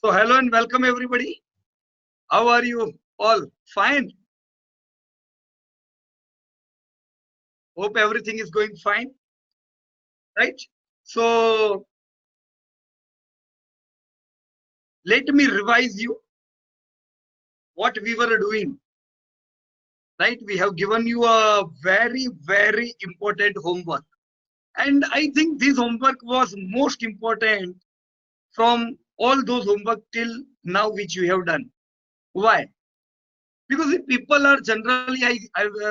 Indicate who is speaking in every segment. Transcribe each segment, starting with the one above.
Speaker 1: So hello and welcome everybody. How are you all? Fine. Hope everything is going fine, right? So let me revise you what we were doing, right? We have given you a very important homework. And I think this homework was most important from all those homework till now which you have done. Why? Because the people are generally,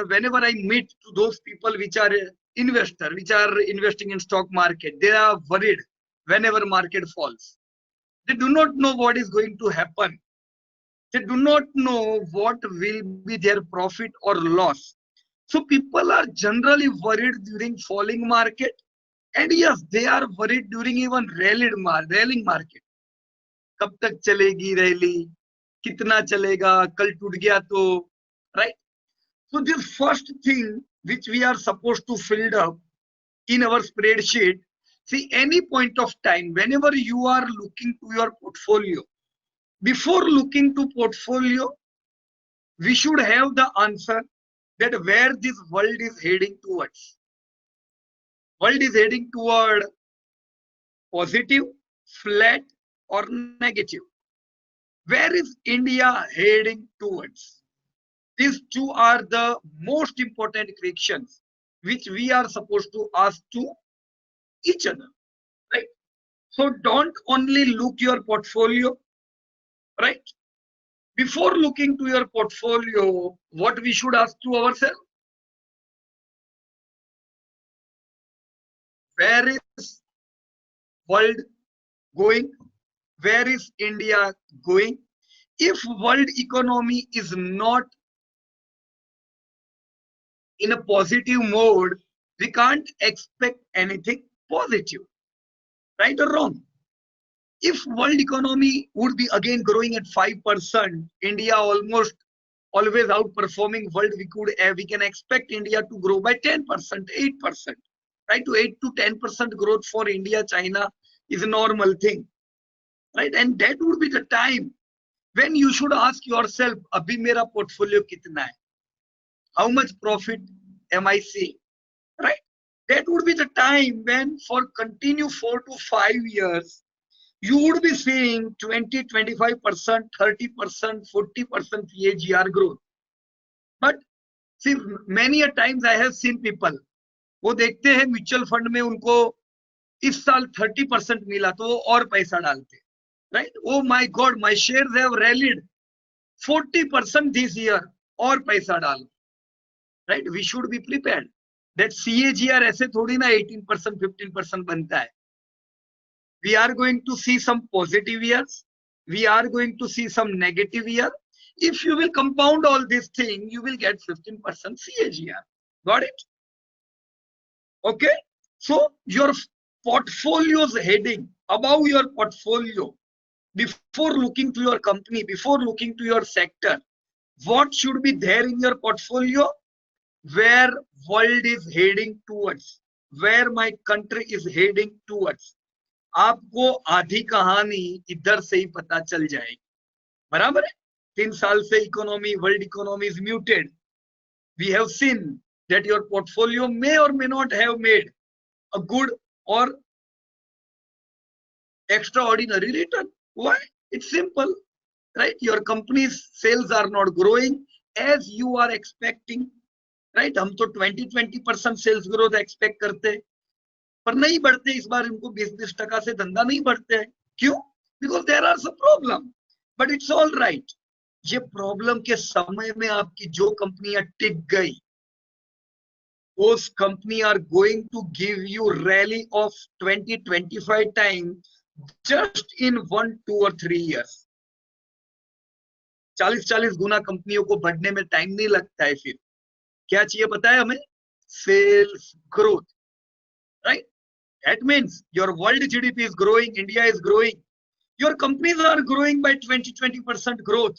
Speaker 1: whenever I meet to those people which are investor, which are investing in stock market, they are worried whenever market falls. They do not know what is going to happen. They do not know what will be their profit or loss. So people are generally worried during falling market, and yes, they are worried during even rallying market. कब तक चलेगी rally, कितना चलेगा, कल टूट गया तो, right? So this first thing which we are supposed to fill up in our spreadsheet, see any point of time, whenever you are looking to your portfolio, before looking to portfolio, we should have the answer that where this world is heading towards. World is heading toward positive, flat, or negative. Where is India heading towards? These two are the most important questions which we are supposed to ask to each other, right? So don't only look your portfolio, right? Before looking to your portfolio, what we should ask to ourselves, where is world going? Where is India going? If world economy is not in a positive mode, we can't expect anything positive, right or wrong? If world economy would be again growing at 5%, India almost always outperforming world, we can expect India to grow by 10%, 8%, right? To 8 to 10% growth for India, China is a normal thing, right? And that would be the time when you should ask yourself, abhi mera portfolio kitna hai? How much profit am I seeing, right? That would be the time when for continue 4 to 5 years, you would be seeing 20, 25%, 30%, 40% CAGR growth. But see, many a times I have seen people, वो देखते हैं mutual fund में उनको इस साल 30% मिला तो वो और पैसा डालते, right? Oh my god, my shares have rallied 40% this year, और पैसा डालो, right? We should be prepared that CAGR ऐसे थोड़ी ना 18% 15% बनता है. We are going to see some positive years, we are going to see some negative year. If you will compound all these things, you will get 15% CAGR. Got it? Okay. So your portfolio's heading, above your portfolio, before looking to your company, before looking to your sector, what should be there in your portfolio? Where world is heading towards, where my country is heading towards. आपको आधी कहानी इधर से ही पता चल जाएगी, बराबर है? 3 साल से economy, world economy is muted. We have seen that your portfolio may or may not have made a good or extraordinary return. Why? It's simple, right? Your company's sales are not growing as you are expecting, right? हम तो 20% sales growth expect करते, पर नहीं बढ़ते इस बार. इनको 20% से धंधा नहीं बढ़ते हैं. क्यों? Because there are some problem. But it's all right. ये प्रॉब्लम के समय में आपकी जो कंपनियां टिक गई, those company are going to give you rally of 20-25 times just in 1, 2 or 3 years. 40-40 गुना कंपनियों को बढ़ने में टाइम नहीं लगता है. फिर क्या चाहिए पता है हमें? Sales growth, right? That means your world GDP is growing, India is growing, your companies are growing by 20% growth,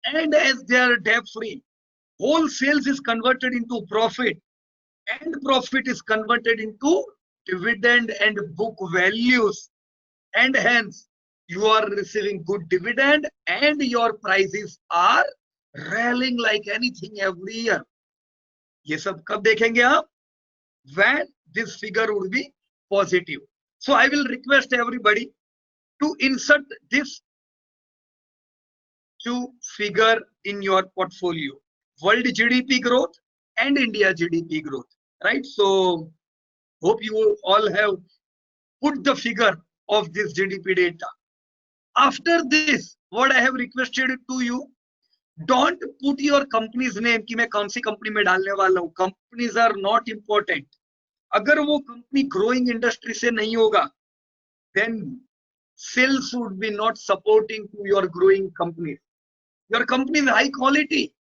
Speaker 1: and as they are debt free, whole sales is converted into profit, and profit is converted into dividend and book values, and hence you are receiving good dividend and your prices are rallying like anything every year. ये सब कब देखेंगे आप? When this figure would be positive. So I will request everybody to insert this two figure in your portfolio: world GDP growth and India GDP growth, right? So hope you all have put the figure of this GDP data. After this, what I have requested to you, don't put your company's name कि मैं कौन सी company में डालने वाला हूं. Companies are not important. अगर वो company growing industry से नहीं होगा, then sales would be not supporting to your growing company. Your company is high quality,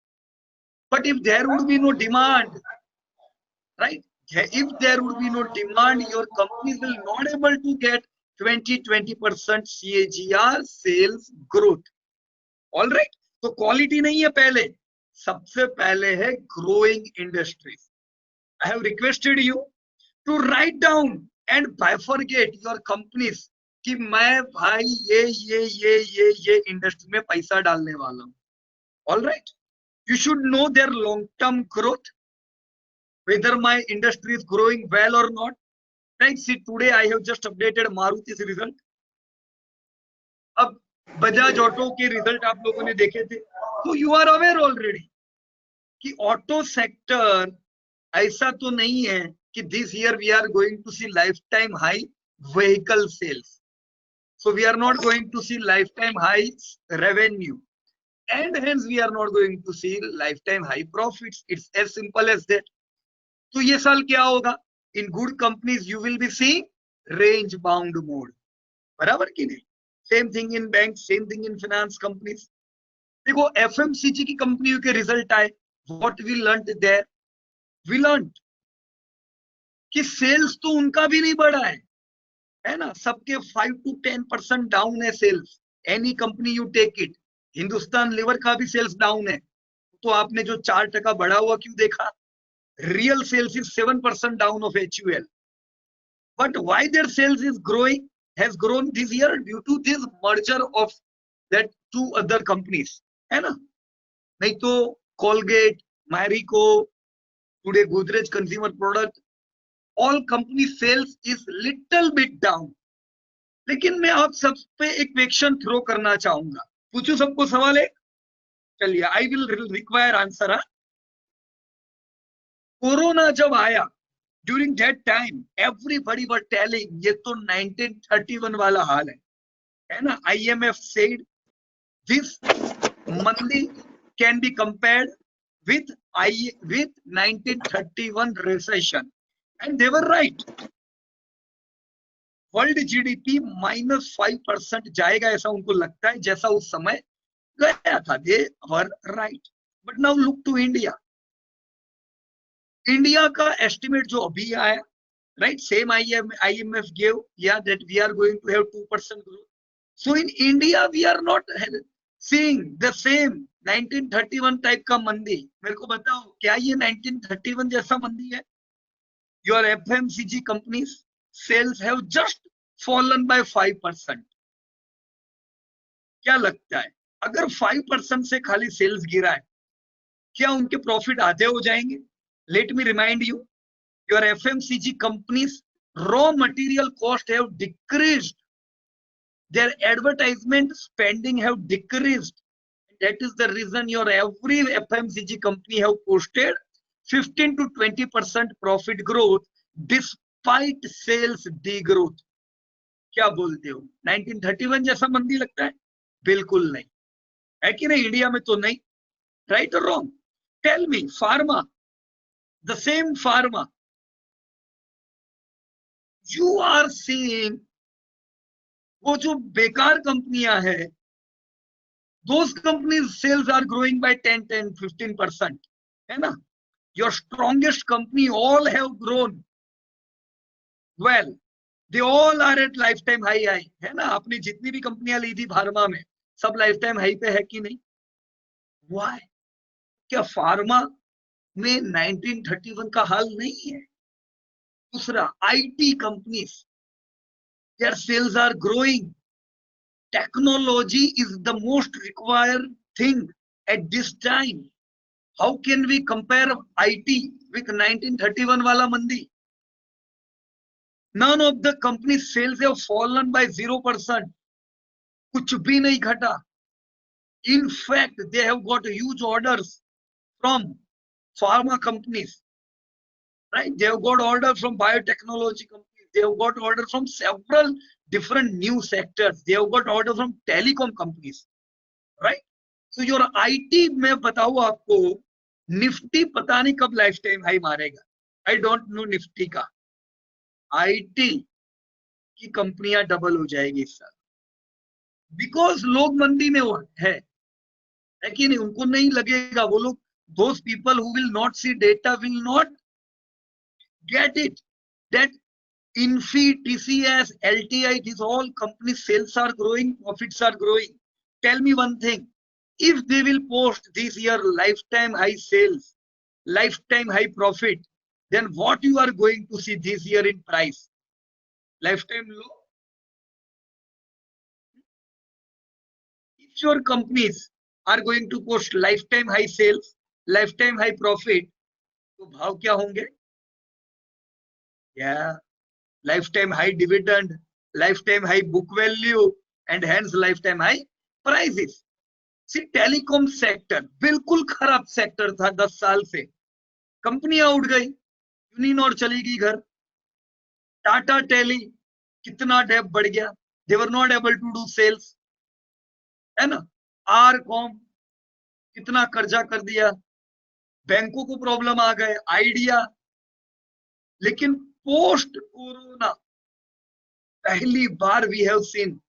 Speaker 1: but if there would be no demand, right? If there would be no demand, your company will not able to get 20% CAGR sales growth. All right? तो quality नहीं है पहले, सबसे पहले है growing industries. I have requested you to write down and bifurcate your companies कि मैं भाई ये इंडस्ट्री में पैसा डालने वाला हूं. All right, you should know their long-term growth, whether my industry is growing well or not. Right? See, today I have just updated Maruti's result. अब बजाज ऑटो के रिजल्ट आप लोगों ने देखे थे, तो यू आर अवेयर ऑलरेडी कि auto sector ऐसा तो नहीं है कि this year we are going to see life time high vehicle sales. So we are not going to see lifetime high revenue, and hence we are not going to see lifetime high profits. It's as simple as that. तो ये साल क्या होगा? In good companies you will be seeing range bound mode. बराबर की नहीं? Same thing in banks, same thing in finance companies. देखो FMCG की कंपनियों के रिजल्ट आए. What we learned there? We learned कि सेल्स तो उनका भी नहीं बढ़ा है ना? सबके 5 to 10% डाउन है sales. Any company you take it. Hindustan lever का भी सेल्स डाउन है. तो आपने जो 4% बढ़ा हुआ क्यों देखा? Real sales is 7% down of HUL. But why their sales is growing, has grown this year due to this merger of that two other companies, है ना? नहीं तो Colgate, Marico, today Godrej Consumer Product, all company sales is little bit down. लेकिन मैं आप सब पे एक क्वेश्चन थ्रो करना चाहूंगा. पूछूं सबको सवाल है? चलिए, I will require answer. Corona जब आया, during that time everybody were telling ये तो 1931 वाला हाल है ना? IMF said this monthly can be compared with 1931 recession, and they were right. World GDP -5% जाएगा ऐसा उनको लगता है, जैसा उस समय गया था. They were right. But now look to India. India का एस्टिमेट जो अभी आया, right, same IMF gave, yeah, that we are going to have 2% growth. So in India we are not seeing the same 1931 type का मंदी. मेरे को बताओ, क्या ये 1931 जैसा मंदी है? Your FMCG companies sales have just fallen by 5%. क्या लगता है, अगर 5% से खाली सेल्स गिरा है, क्या उनके प्रॉफिट आधे हो जाएंगे? Let me remind you, your FMCG companies raw material cost have decreased, their advertisement spending have decreased. That is the reason your every FMCG company have posted 15 to 20% profit growth despite sales degrowth. क्या बोलते हो? 1931 जैसा मंदी लगता है? बिल्कुल नहीं है कि नहीं? इंडिया में तो नहीं. राइट और wrong? Tell me. Pharma, the same pharma, you are seeing वो जो बेकार कंपनियां हैं, those companies sales are growing by 10-15%, है ना? Your strongest company all have grown well, they all are at lifetime high, है ना? आपने जितनी भी कंपनियां ली थी फार्मा में, सब लाइफटाइम हाई पे है कि नहीं? Why? क्या फार्मा में 1931 का हाल नहीं है? दूसरा, IT companies, their sales are growing. technology is the most required thing at this time. How can we compare IT with 1931 wala mandi? None of the company's sales have fallen by 0%. कुछ भी नहीं घटा. In fact, they have got huge orders from pharma companies, right? They have got orders from biotechnology companies. They have got orders from several different new sectors. They have got orders from telecom companies, right? So your IT मैं बताऊं आपको, Nifty पता नहीं कब life time high मारेगा. I don't know Nifty का. IT की कंपनियां डबल हो जाएगी इस साल, बिकॉज लोग मंदी में है कि नहीं. उनको नहीं लगेगा, वो लोग, those people who will not see data will not get it that Infi, TCS, LTI, these all companies sales are growing, profits are growing. Tell me one thing, if they will post this year lifetime high sales, lifetime high profit, then what you are going to see this year in price? Lifetime low. If your companies are going to post lifetime high sales, lifetime high profit, तो भाव क्या होंगे? Yeah, lifetime high dividend, lifetime high book value, and hence lifetime high prices. See, telecom sector बिल्कुल खराब sector था 10 साल से. कंपनियां उठ गई, यूनिनॉर चली गई घर. टाटा टेली कितना डेप बढ़ गया. They were not able to do sales, है ना. आर कॉम कितना कर्जा कर दिया, बैंकों को प्रॉब्लम आ गए. आइडिया. लेकिन पोस्ट कोरोना पहली बार we have seen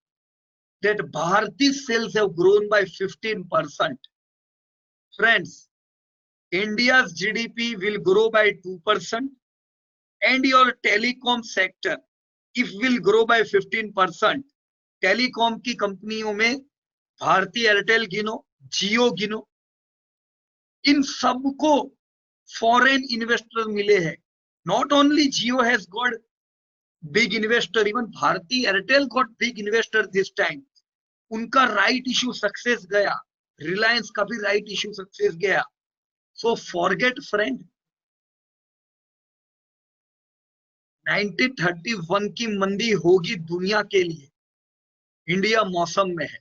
Speaker 1: that Bharti sales have grown by 15%. Friends, India's GDP will grow by 2%, and your telecom sector, if will grow by 15%, telecom की कंपनियों में भारती एयरटेल गिनो, जियो गिनो, इन सबको फॉरेन इन्वेस्टर मिले हैं. Not only Jio has got big investor, even Bharti Airtel got big investor this time. उनका right issue success गया, Reliance का भी right issue success गया. So forget friend, 1931 की मंदी होगी दुनिया के लिए, इंडिया मौसम में है.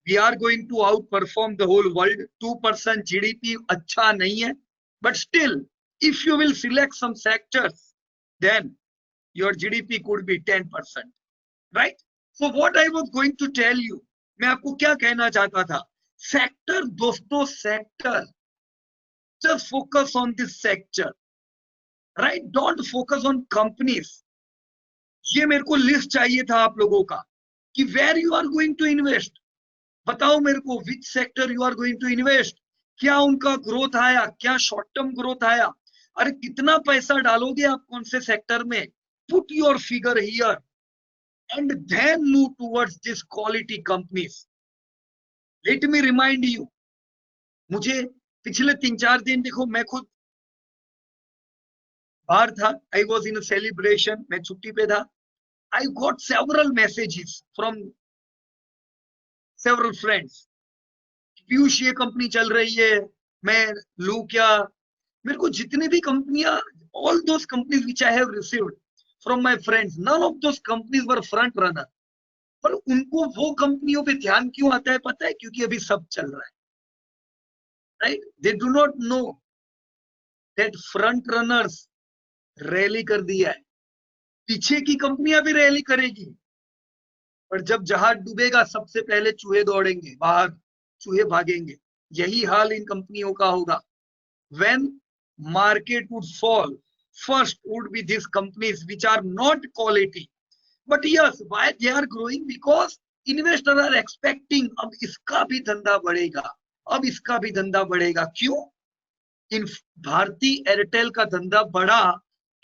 Speaker 1: We are going to outperform the whole world. 2% GDP अच्छा नहीं है, but still, if you will select some sectors, then your GDP could be 10%, right? So what I was going to tell you, मैं आपको क्या कहना चाहता था, sector दोस्तों, sector, just focus on this sector, right? Don't focus on companies. ये मेरे को लिस्ट चाहिए था आप लोगों का कि where you are going to invest. बताओ मेरे को which sector you are going to invest. क्या उनका ग्रोथ आया, क्या शॉर्ट टर्म ग्रोथ आया, अरे कितना पैसा डालोगे आप कौन से सेक्टर में. Put your figure here and then move towards this quality companies. Let me remind you, मुझे पिछले 3-4 दिन, देखो मैं खुद बाहर था, I was in a celebration, मैं छुट्टी पे था. I got several messages from several friends. Piyush ये कंपनी चल रही है, मैं लूं क्या. मेरे को जितनी भी कंपनियां, all those companies which I have received from my friends, none of those companies were front runner. पर उनको वो कंपनियों पे ध्यान क्यों आता है पता है, क्योंकि अभी सब चल रहा है, right? They do not know that front runners rally कर दिया है, पीछे की कंपनियां भी रैली करेगी, पर जब जहाज डूबेगा सबसे पहले चूहे दौड़ेंगे बाहर, चूहे भागेंगे. यही हाल इन कंपनियों का होगा. When market would fall, first would be these companies which are not quality. But yes, why they are growing? Because investors are expecting अब इसका भी धंधा बढ़ेगा, अब इसका भी धंधा बढ़ेगा. क्यों? इन भारती एयरटेल का धंधा बढ़ा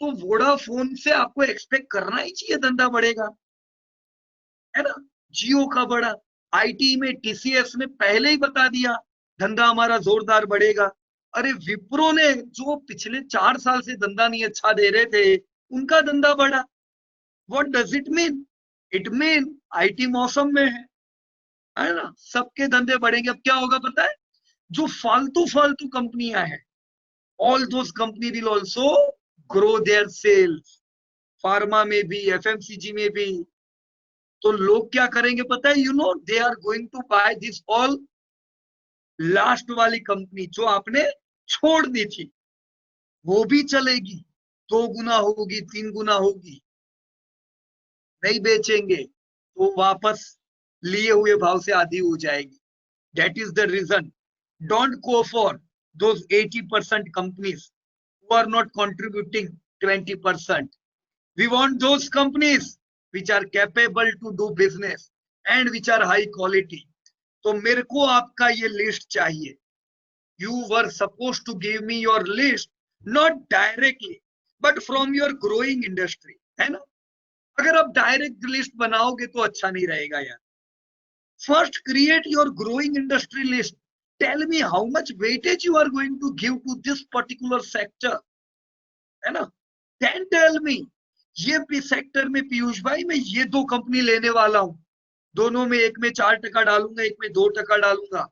Speaker 1: तो वोडाफोन से आपको एक्सपेक्ट करना ही चाहिए धंधा बढ़ेगा, है ना. जियो का बढ़ा, आईटी में टीसीएस ने पहले ही बता दिया धंधा हमारा जोरदार बढ़ेगा. अरे विप्रो ने जो पिछले 4 साल से धंधा नहीं अच्छा दे रहे थे, उनका धंधा बढ़ा. What does it mean? It mean IT मौसम में है ना, सबके धंधे बढ़ेंगे। अब क्या होगा पता है, जो फालतू फालतू कंपनियां हैं, all those company will also grow their sales, pharma में भी, एफएमसीजी में भी। तो लोग क्या करेंगे पता है, you know, they are going to buy this all last वाली कंपनी जो आपने छोड़ दी थी, वो भी चलेगी, 2 गुना होगी, 3 गुना होगी। नहीं बेचेंगे तो वापस लिए हुए भाव से आधी हो जाएगी। That is the reason, don't go for those 80% companies who are not contributing 20%. We want those companies which are capable to do business and which are high quality. तो मेरे को आपका ये लिस्ट चाहिए। You were supposed to give me your list, not directly, but from your growing industry, है ना। अगर आप डायरेक्ट लिस्ट बनाओगे तो अच्छा नहीं रहेगा यार। First create your growing industry list. Tell me how much weightage you are going to give to this particular sector, है ना। Then tell me, ये सेक्टर में पीयूष भाई मैं ये 2 कंपनी लेने वाला हूं, दोनों में एक में 4% डालूंगा, एक में 2% डालूंगा।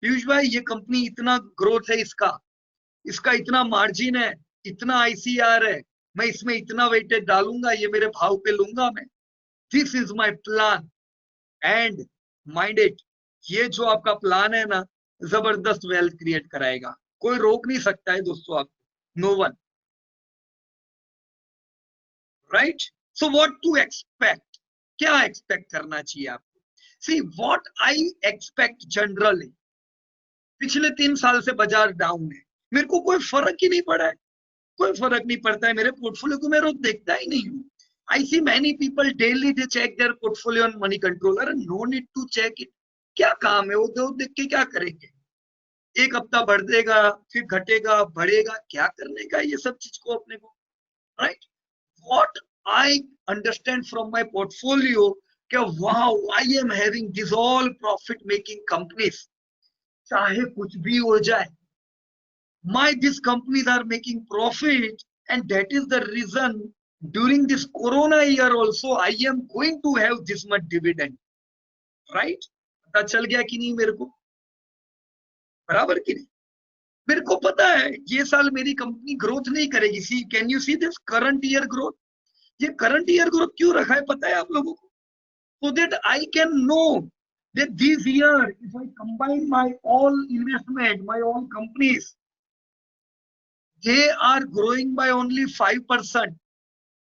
Speaker 1: पीयूष भाई ये कंपनी इतना ग्रोथ है, इसका इसका इतना मार्जिन है, इतना आईसीआर है, मैं इसमें इतना वेटेज डालूंगा, ये मेरे भाव पे लूंगा मैं। This is my plan and mind it, ये जो आपका प्लान है ना, जबरदस्त वेल्थ क्रिएट कराएगा। कोई रोक नहीं सकता है दोस्तों आपको, no one, right. So what to expect, क्या एक्सपेक्ट करना चाहिए आपको। See what I expect generally, पिछले 3 साल से बाजार डाउन है, मेरे को कोई फर्क ही नहीं पड़ा है, कोई फर्क नहीं पड़ता है, मेरे पोर्टफोलियो को मैं रोज देखता ही नहीं हूँ। I see many people daily they check their portfolio on money controller, no need to check it. क्या काम है वो देख के क्या करेंगे, एक हफ्ता बढ़ देगा फिर घटेगा बढ़ेगा, क्या करने का ये सब चीज को अपने को, right. What I understand from my portfolio, wow, I am having these all profit making companies, चाहे कुछ भी हो जाए, these companies are making profit, and that is the reason during this corona year also I am going to have this much dividend, right। पता चल गया कि नहीं मेरे को, बराबर कि नहीं। मेरे को पता है ये साल मेरी कंपनी ग्रोथ नहीं करेगी। See can you see this current year growth, ये करंट ईयर ग्रोथ क्यों रखा है पता है आप लोगों को, so that I can know that this year if I combine my all investment, my all companies, they are growing by only 5%,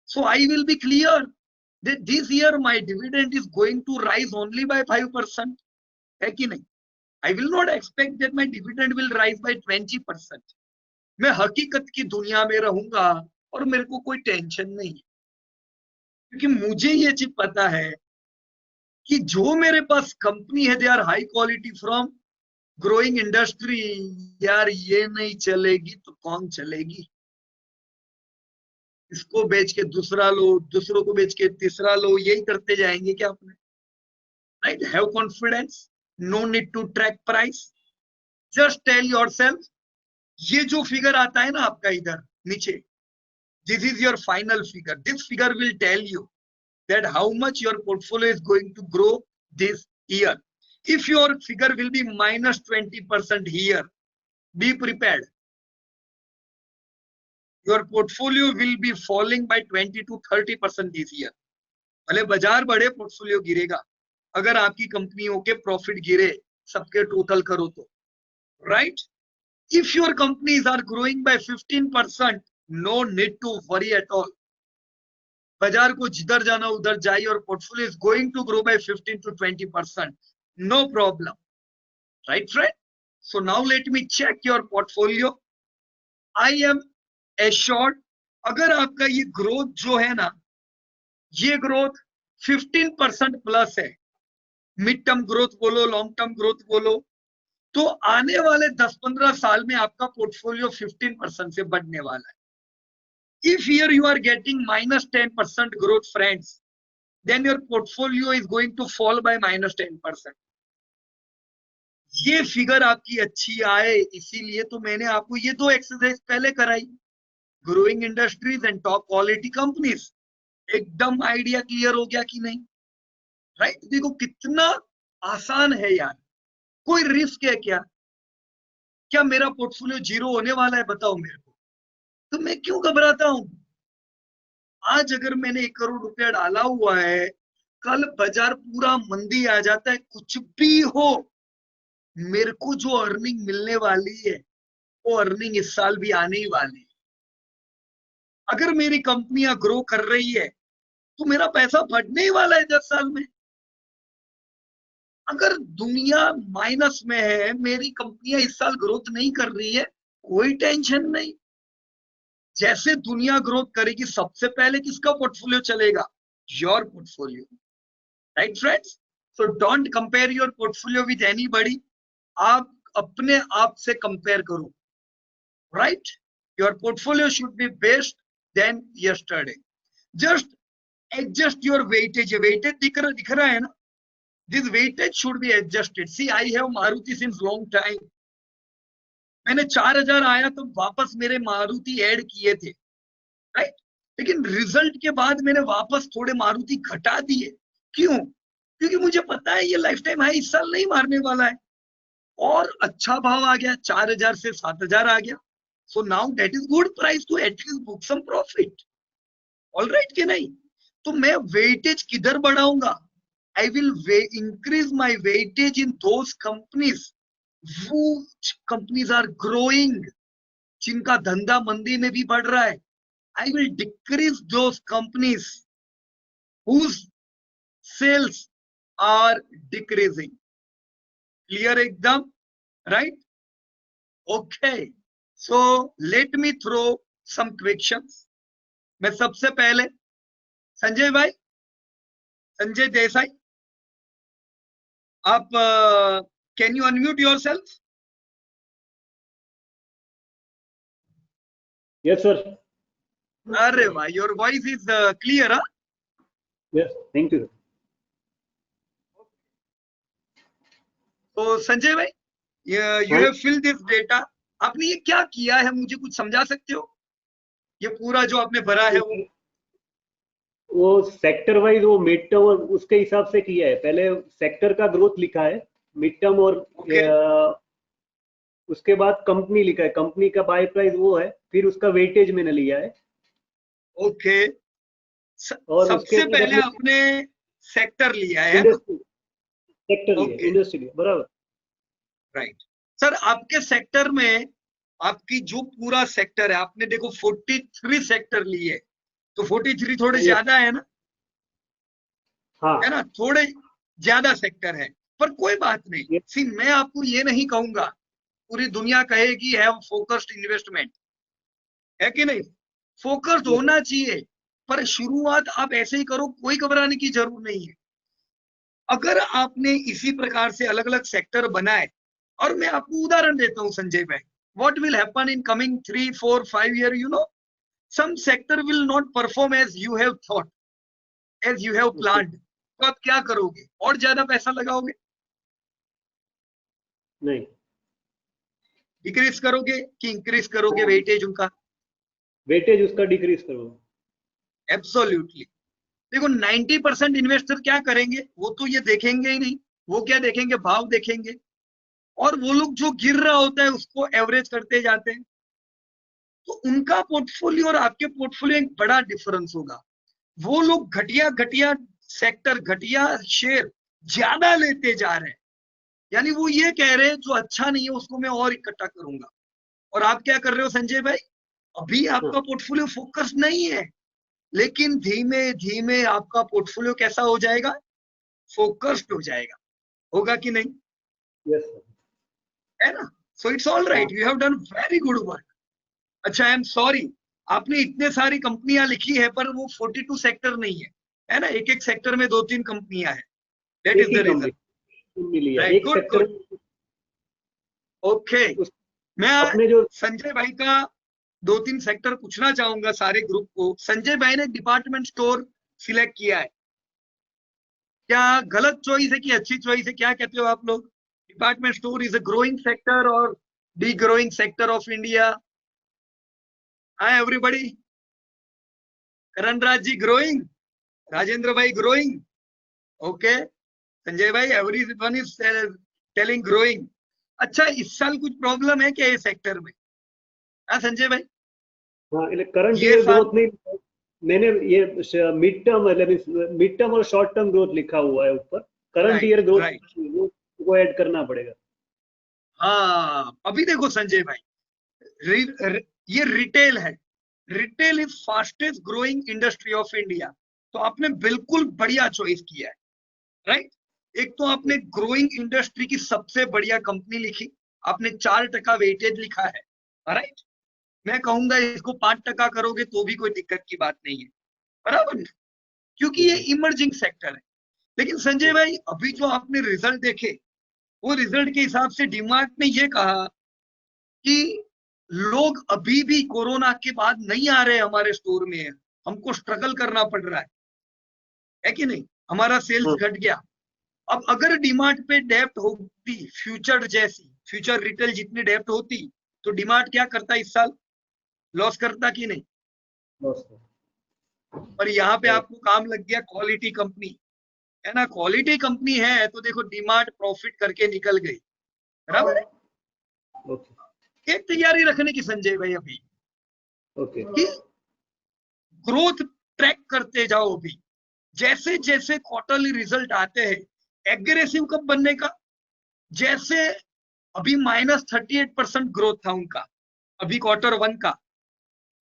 Speaker 1: so I will be clear that this year my dividend is going to rise only by 5%, है कि नहीं। I will not expect that my dividend will rise by 20%। मैं हकीकत की दुनिया में रहूंगा और मेरे को कोई टेंशन नहीं है, क्योंकि मुझे ये चीज पता है कि जो मेरे पास कंपनी है they are high quality from growing industry. यार ये नहीं चलेगी तो कौन चलेगी, इसको बेच के दूसरा लो, दूसरों को बेच के तीसरा लो, यही करते जाएंगे क्या अपने, right. Have confidence, no need to track price, just tell yourself, ये जो फिगर आता है ना आपका इधर नीचे, this is your final figure, this figure will tell you that how much your portfolio is going to grow this year. If your figure will be minus 20% here, be prepared, your portfolio will be falling by 20 to 30% this year। भले बाजार बढ़े portfolio गिरेगा, अगर आपकी कंपनियों के profit गिरे सबके टोटल करो तो, right. if your companies are growing by 15%, no need to worry at all, बाजार को जिधर जाना उधर जाइए, और portfolio is going to grow by 15 to 20%, no problem, right friend. So now let me check your portfolio. I am assured, अगर आपका ये ग्रोथ जो है ना, ये ग्रोथ 15% प्लस है, मिड टर्म ग्रोथ बोलो, लॉन्ग टर्म ग्रोथ बोलो, तो आने वाले 10-15 साल में आपका पोर्टफोलियो 15% से बढ़ने वाला है। If here you are getting minus 10% growth, friends, then your portfolio is going to fall by minus 10%। ये फिगर आपकी अच्छी आए इसीलिए तो मैंने आपको ये 2 एक्सरसाइज पहले कराई, growing industries and top quality companies. एकदम आइडिया क्लियर हो गया कि नहीं। राइट। देखो कितना आसान है यार, कोई रिस्क है क्या? क्या मेरा पोर्टफोलियो जीरो होने वाला है? बताओ मेरे को। तो मैं क्यों घबराता हूं? आज अगर मैंने 1 करोड़ रुपया डाला हुआ है, कल बाजार पूरा मंदी आ जाता है, कुछ भी हो, मेरे को जो अर्निंग मिलने वाली है वो अर्निंग इस साल भी आने ही वाली है। अगर मेरी कंपनियां ग्रो कर रही है तो मेरा पैसा बढ़ने ही वाला है 10 साल में। अगर दुनिया माइनस में है, मेरी कंपनियां इस साल ग्रोथ नहीं कर रही है, कोई टेंशन नहीं। जैसे दुनिया ग्रोथ करेगी, सबसे पहले किसका पोर्टफोलियो चलेगा? Your portfolio, right friends? So don't compare your portfolio with anybody. आप अपने आप से कंपेयर करो, right? Your portfolio should be best than yesterday. Just adjust your weightage. Weightage दिख रहा है ना? This weightage should be adjusted. See I have Maruti since long time. मैंने 4000 आया तो वापस मेरे मारुति ऐड किए थे, राइट? लेकिन रिजल्ट के बाद मैंने वापस थोड़े मारुति घटा दिए। क्यों? क्योंकि मुझे पता है ये लाइफ टाइम हाई इस साल नहीं मारने वाला है। और अच्छा भाव आ गया, 4000 से 7000 आ गया। So now that is good price to at least book some profit. All right कि नहीं? तो मैं वेटेज किधर बढ़ाऊंगा? I will increase my weightage in those companies which companies are growing, जिनका धंधा मंदी में भी बढ़ रहा है। I will decrease those companies whose sales are decreasing. Clear एकदम? Right? Okay. So let me throw some questions. मैं सबसे पहले संजय भाई, संजय देसाई, आप can you unmute yourself?
Speaker 2: Yes, sir.
Speaker 1: अरे भाई, your voice is clear.
Speaker 2: Yes, thank you.
Speaker 1: तो संजय भाई, you have fill this data. आपने ये क्या किया है, मुझे कुछ समझा सकते हो? ये पूरा जो आपने भरा है
Speaker 2: वो सेक्टर वाइज, वो मिड टर्म और उसके हिसाब से किया है। पहले सेक्टर का ग्रोथ लिखा है, मिड टर्म, और उसके बाद कंपनी लिखा है, कंपनी का बाय प्राइस वो है, फिर उसका वेटेज मैंने लिया है।
Speaker 1: ओके।
Speaker 2: और
Speaker 1: सबसे पहले आपने सेक्टर लिया है?
Speaker 2: सेक्टर लिया, इंडस्ट्री, बराबर।
Speaker 1: Right sir. आपके सेक्टर में, आपकी जो पूरा सेक्टर है, आपने देखो 43 सेक्टर लिए, तो 43 थोड़े ज्यादा है ना?
Speaker 2: हाँ,
Speaker 1: है ना? थोड़े ज्यादा सेक्टर है, पर कोई बात नहीं। सी, मैं आपको ये नहीं कहूंगा, पूरी दुनिया कहेगी हैव फोकस्ड इन्वेस्टमेंट, है कि नहीं? फोकस्ड होना चाहिए, पर शुरुआत आप ऐसे ही करो, कोई घबराने की जरूरत नहीं है। अगर आपने इसी प्रकार से अलग अलग सेक्टर बनाए, और मैं आपको उदाहरण देता हूं संजय भाई, what will happen in coming 3, 4, 5 year, you know, some sector will not perform as you have thought, as you have planned. तो आप क्या करोगे? और ज्यादा पैसा लगाओगे?
Speaker 2: नहीं,
Speaker 1: डिक्रीज करोगे कि इंक्रीज करोगे वेटेज उनका?
Speaker 2: वेटेज उसका डिक्रीज करो।
Speaker 1: एब्सोल्युटली। देखो 90% इन्वेस्टर क्या करेंगे, वो तो ये देखेंगे ही नहीं। वो क्या देखेंगे? भाव देखेंगे, और वो लोग जो गिर रहा होता है उसको एवरेज करते जाते हैं। तो उनका पोर्टफोलियो और आपके पोर्टफोलियो एक बड़ा डिफरेंस होगा। वो लोग घटिया घटिया सेक्टर, घटिया शेयर ज्यादा लेते जा रहे हैं, यानी वो ये कह रहे हैं जो अच्छा नहीं है उसको मैं और इकट्ठा करूंगा। और आप क्या कर रहे हो संजय भाई? अभी आपका पोर्टफोलियो फोकस नहीं है, लेकिन धीमे धीमे आपका पोर्टफोलियो कैसा हो जाएगा? फोकस्ड हो जाएगा। होगा कि नहीं?
Speaker 2: यस,
Speaker 1: है ना? So it's all right, you have done very good work. अच्छा, आई एम सॉरी, आपने इतने सारी कंपनियां लिखी है, पर वो 42 सेक्टर नहीं है, है ना? एक एक सेक्टर में 2-3 कंपनियां हैं। That is the reason. Right, good good. Okay, मैं
Speaker 2: जो
Speaker 1: संजय भाई का 2-3 सेक्टर पूछना चाहूंगा सारे ग्रुप को। संजय भाई ने डिपार्टमेंट स्टोर सिलेक्ट किया है, क्या गलत चॉइस है कि अच्छी चॉइस है? क्या कहते हो आप लोग? Department store is a growing sector और the growing sector of India? Hi everybody. Karan Raj ji growing, Rajendra bhai growing, okay Sanjay भाई, एवरीवन इज टेलिंग ग्रोइंग। अच्छा, इस साल कुछ प्रॉब्लम है क्या ये सेक्टर में? हाँ संजय भाई,
Speaker 2: हाँ, करंट
Speaker 1: ये
Speaker 2: ईयर
Speaker 1: साल
Speaker 2: ग्रोथ नहीं, मैंने ये मिड टर्म और शॉर्ट टर्म ग्रोथ लिखा हुआ है ऊपर, current
Speaker 1: right
Speaker 2: year growth
Speaker 1: right.
Speaker 2: वो ऐड करना पड़ेगा।
Speaker 1: हाँ अभी देखो संजय भाई, ये रिटेल है। Retail is fastest growing industry of India. तो आपने बिल्कुल बढ़िया चॉइस किया है, राइट। एक तो आपने ग्रोइंग इंडस्ट्री की सबसे बढ़िया कंपनी लिखी, आपने 4% वेटेज लिखा है, राइट। मैं कहूंगा इसको 5% करोगे तो भी कोई दिक्कत की बात नहीं है, बराबर ना? क्योंकि ये इमर्जिंग सेक्टर है। लेकिन संजय भाई, अभी जो आपने रिजल्ट देखे, वो रिजल्ट के हिसाब से डीमार्ट ने ये कहा कि लोग अभी भी कोरोना के बाद नहीं आ रहे हमारे स्टोर में, हमको स्ट्रगल करना पड़ रहा है कि नहीं? हमारा सेल्स
Speaker 2: हाँ,
Speaker 1: घट गया। अब अगर डीमार्ट पे डेप्ट होती फ्यूचर जैसी, फ्यूचर रिटेल जितनी डेप्ट होती, तो डीमार्ट क्या करता इस साल? लॉस करता कि नहीं?
Speaker 2: बस,
Speaker 1: पर यहाँ पे
Speaker 2: राइट,
Speaker 1: आपको काम लग गया क्वालिटी कंपनी, है ना? क्वालिटी कंपनी है तो देखो डीमार्ट प्रॉफिट करके निकल गई, बराबर है।
Speaker 2: ओके,
Speaker 1: एक तैयारी रखने की संजय भाई अभी,
Speaker 2: ओके,
Speaker 1: कि ग्रोथ ट्रैक करते जाओ। अभी जैसे जैसे क्वार्टरली रिजल्ट आते हैं, एग्रेसिव कब बनने का? जैसे अभी -38% ग्रोथ था उनका, अभी Q1 का,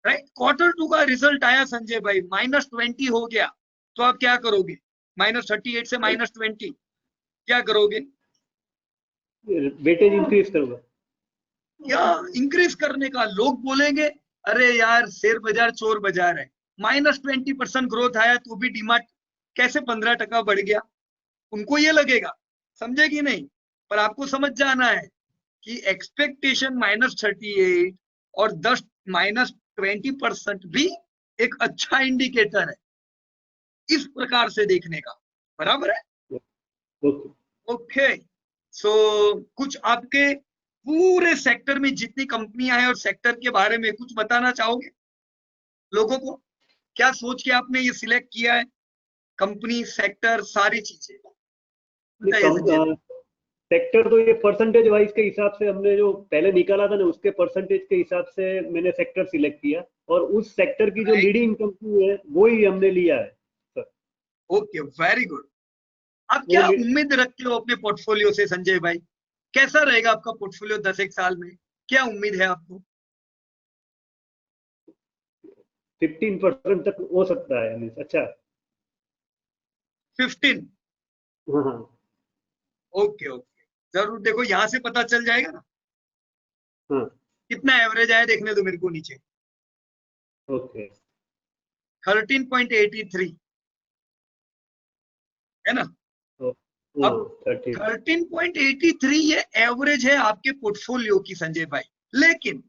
Speaker 1: राइट। Q2 का रिजल्ट आया संजय भाई, -20 हो गया, तो आप क्या करोगे? -38 से -20 क्या करोगे?
Speaker 2: वेटेज इंक्रीज करूंगा।
Speaker 1: या इंक्रीज करने का। लोग बोलेंगे अरे यार शेयर बाजार चोर बाजार है, -20% ग्रोथ आया तो भी डीमार्ट कैसे 15% बढ़ गया, उनको ये लगेगा, समझे कि नहीं? पर आपको समझ जाना है कि एक्सपेक्टेशन -38 और 10 -20% भी एक अच्छा इंडिकेटर है इस प्रकार से देखने का, बराबर है।
Speaker 2: ओके,
Speaker 1: ओके, सो कुछ आपके पूरे सेक्टर में जितनी कंपनियां हैं और सेक्टर के बारे में कुछ बताना चाहोगे लोगों को? क्या सोच के आपने ये सिलेक्ट किया है, कंपनी, सेक्टर, सारी चीजें बताइए संजय भाई।
Speaker 2: सेक्टर तो ये परसेंटेज वाइज के हिसाब से हमने जो पहले निकाला था ना, उसके परसेंटेज के हिसाब से मैंने सेक्टर सिलेक्ट किया, और उस सेक्टर की जो
Speaker 1: राइट,
Speaker 2: लीडिंग कंपनी है वो ही हमने लिया है सर।
Speaker 1: Okay, very good. आप
Speaker 2: वो
Speaker 1: क्या उम्मीद रखते हो अपने पोर्टफोलियो से संजय भाई? कैसा रहेगा आपका पोर्टफोलियो 10 एक साल में? क्या उम्मीद है आपको?
Speaker 2: 15% तक हो सकता है, अच्छा।
Speaker 1: 15?
Speaker 2: हाँ, हाँ,
Speaker 1: ओके ओके, जरूर देखो, यहां से पता चल जाएगा ना
Speaker 2: हाँ,
Speaker 1: कितना एवरेज आया, देखने दो मेरे को नीचे।
Speaker 2: ओके,
Speaker 1: 13.83 है ना?
Speaker 2: तो
Speaker 1: अब
Speaker 2: 30।
Speaker 1: 13.83 ये एवरेज है आपके पोर्टफोलियो की संजय भाई। लेकिन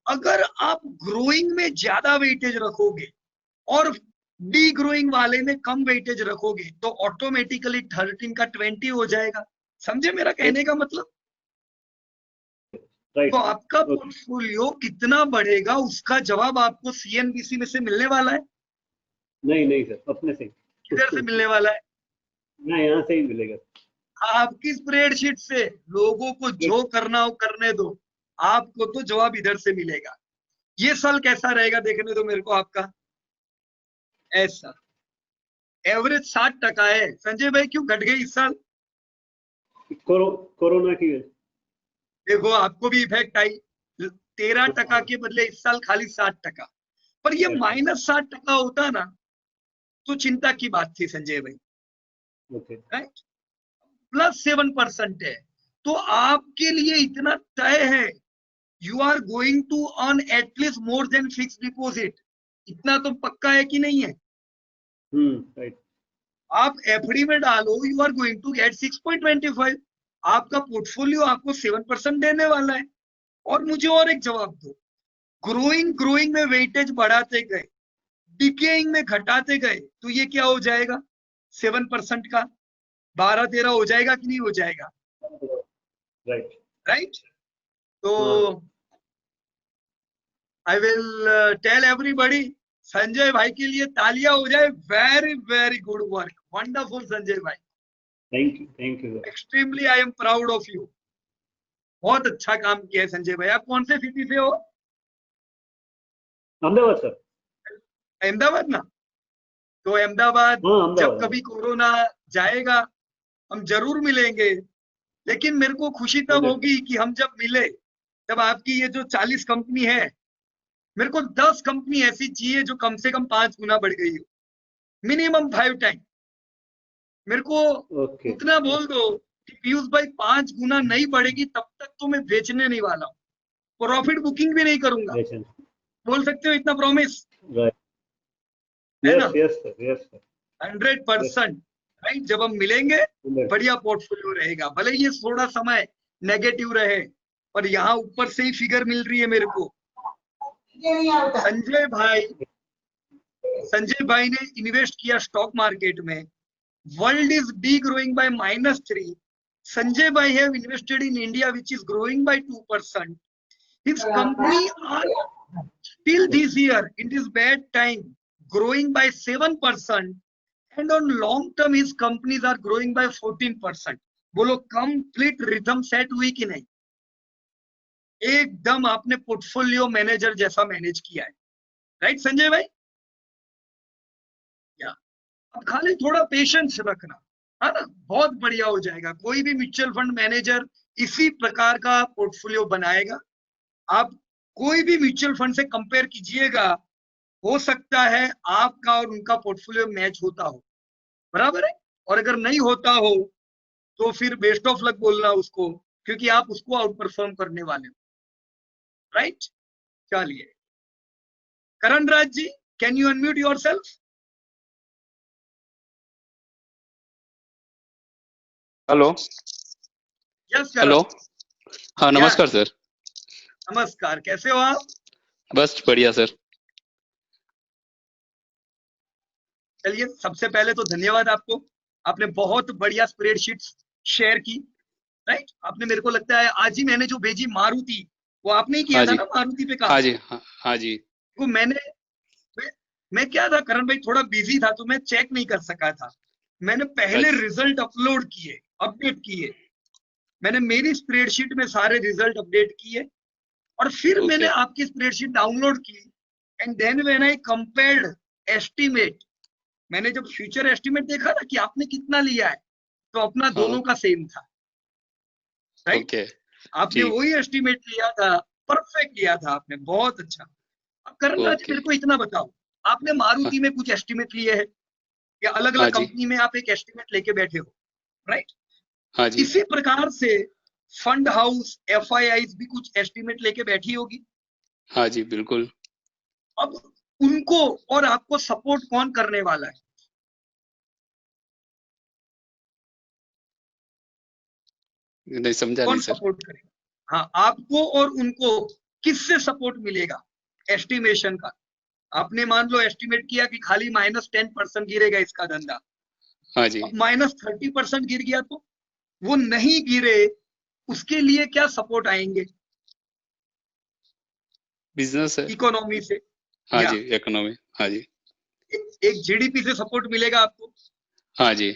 Speaker 1: अगर आप ग्रोइंग में ज्यादा वेटेज रखोगे और डी ग्रोइंग वाले में कम वेटेज रखोगे, तो ऑटोमेटिकली 13 का 20 हो जाएगा। समझे मेरा कहने का मतलब? तो
Speaker 2: राइट,
Speaker 1: आपका
Speaker 2: ओके,
Speaker 1: पोर्टफोलियो कितना बढ़ेगा उसका जवाब आपको सीएनबीसी में से मिलने वाला है।
Speaker 2: नहीं नहीं सर, अपने से
Speaker 1: किधर से
Speaker 2: ही।
Speaker 1: मिलने वाला है?
Speaker 2: ना, यहाँ से ही मिलेगा।
Speaker 1: आपकी स्प्रेडशीट से। लोगों को जो करना हो करने दो, आपको तो जवाब इधर से मिलेगा। ये साल कैसा रहेगा देखने दो मेरे को आपका। ऐसा एवरेज 60% है संजय भाई, क्यों घट गई इस साल?
Speaker 2: कोरोना की वजह
Speaker 1: देखो आपको भी इफेक्ट आई, 13% के बदले इस साल खाली 60%। पर ये
Speaker 2: से।
Speaker 1: -60% होता ना तो चिंता की बात थी संजय भाई,
Speaker 2: ओके,
Speaker 1: राइट। +7% है, तो आपके लिए इतना तय है, you are going to earn at least more than fix deposit. इतना तो पक्का है कि नहीं है?
Speaker 2: राइट,
Speaker 1: आप एफडी में डालो, you are going to get 6.25। आपका पोर्टफोलियो आपको 7% देने वाला है। और मुझे और एक जवाब दो, ग्रोइंग ग्रोइंग में वेटेज बढ़ाते गए, डिकेइंग में घटाते गए, तो ये क्या हो जाएगा? 7% का 12-13 हो जाएगा कि नहीं हो जाएगा?
Speaker 2: Right,
Speaker 1: right. तो
Speaker 2: हाँ,
Speaker 1: I will tell everybody, Sanjay bhai के लिए तालियां हो जाए। Very very good work, wonderful Sanjay bhai,
Speaker 2: thank you sir.
Speaker 1: Extremely I am proud of you. बहुत अच्छा काम किया है संजय भाई। आप कौन से सिटी से हो?
Speaker 2: अहमदाबाद सर।
Speaker 1: अहमदाबाद ना? तो अहमदाबाद
Speaker 2: हाँ
Speaker 1: जब
Speaker 2: अहमदाबाद।
Speaker 1: कभी कोरोना जाएगा हम जरूर मिलेंगे। लेकिन मेरे को खुशी तब होगी कि हम जब मिले तब आपकी ये जो 40 कंपनी है, मेरे को 10 कंपनी ऐसी चाहिए जो कम से कम 5 गुना बढ़ गई हो, मिनिमम 5 टाइम। मेरे को
Speaker 2: ओके।
Speaker 1: उतना बोल दो कि पीयूष भाई 5 गुना नहीं बढ़ेगी तब तक तो मैं बेचने नहीं वाला हूँ, प्रॉफिट बुकिंग भी नहीं करूंगा। बोल सकते हो इतना प्रॉमिस? है ना?
Speaker 2: Yes sir, yes sir.
Speaker 1: 100% right. जब हम मिलेंगे बढ़िया पोर्टफोलियो रहेगा, भले ये थोड़ा समय नेगेटिव रहे, पर यहाँ ऊपर से ही फिगर मिल रही है मेरे को। संजय भाई ने इन्वेस्ट किया स्टॉक मार्केट में, world is the growing by -3, Sanjay bhai have invested in India which is growing by 2%. His company are till this year in this bad time growing by 7%, and on long term his companies are growing by 14%. बोलो complete rhythm set हुई कि नहीं? एकदम आपने portfolio manager जैसा manage किया है, right Sanjay भाई? या अब खाली थोड़ा पेशेंस रखना, है ना? बहुत बढ़िया हो जाएगा। कोई भी म्यूचुअल फंड मैनेजर इसी प्रकार का पोर्टफोलियो बनाएगा। आप कोई भी म्यूचुअल फंड से कंपेयर कीजिएगा, हो सकता है आपका और उनका पोर्टफोलियो मैच होता हो, बराबर है? और अगर नहीं होता हो तो फिर बेस्ट ऑफ लक बोलना उसको, क्योंकि आप उसको आउट परफॉर्म करने वाले हो, राइट? चलिए Karan Raj ji, can you unmute yourself?
Speaker 3: Hello.
Speaker 1: Yes
Speaker 3: hello. हाँ नमस्कार सर।
Speaker 1: नमस्कार, कैसे हो आप?
Speaker 3: बस बढ़िया सर।
Speaker 1: चलिए सबसे पहले तो धन्यवाद आपको, आपने बहुत बढ़िया स्प्रेडशीट शेयर की, राइट? आपने, मेरे को लगता है आज ही मैंने जो भेजी मारुति, वो आपने ही किया
Speaker 3: हाँ
Speaker 1: था
Speaker 3: जी।
Speaker 1: ना मारुति पे काम?
Speaker 3: हाँ जी, हाँ जी।
Speaker 1: वो मैं क्या था करण भाई, थोड़ा बिजी था तो मैं चेक नहीं कर सका था। मैंने पहले
Speaker 3: अच्छा।
Speaker 1: रिजल्ट अपलोड किए, अपडेट किए, मैंने मेरी स्प्रेडशीट में सारे रिजल्ट अपडेट किए, और फिर मैंने आपकी स्प्रेडशीट डाउनलोड की, and then when I compared estimate, मैंने जब फ्यूचर एस्टिमेट देखा ना कि आपने कितना लिया है, तो अपना दोनों का सेम था, राइट? आपने वही एस्टिमेट लिया था, परफेक्ट लिया था आपने, बहुत अच्छा। अब करण राज मेरे को इतना बताओ, आपने मारुति में कुछ एस्टिमेट लिए हैं या अलग अलग कंपनी में आप एक एस्टिमेट लेके बैठे हो, राइट?
Speaker 3: हाँ जी।
Speaker 1: इसी प्रकार से फंड हाउस, एफआईआई भी कुछ एस्टिमेट लेके बैठी होगी।
Speaker 3: हाँ जी बिल्कुल।
Speaker 1: अब उनको और आपको सपोर्ट कौन करने वाला है?
Speaker 3: नहीं समझा
Speaker 1: कौन
Speaker 3: नहीं सर।
Speaker 1: सपोर्ट करेगा? हाँ, आपको और उनको किससे सपोर्ट मिलेगा एस्टिमेशन का? आपने मान लो एस्टिमेट किया कि खाली -10% गिरेगा इसका धंधा,
Speaker 3: हाँ जी।
Speaker 1: अब -30% गिर गया तो वो नहीं गिरे, उसके लिए क्या सपोर्ट आएंगे?
Speaker 3: बिजनेस है।
Speaker 1: इकोनॉमी से।
Speaker 3: हाँ जी, इकोनॉमी। हाँ जी।
Speaker 1: एक जीडीपी से सपोर्ट मिलेगा आपको,
Speaker 3: हाँ जी।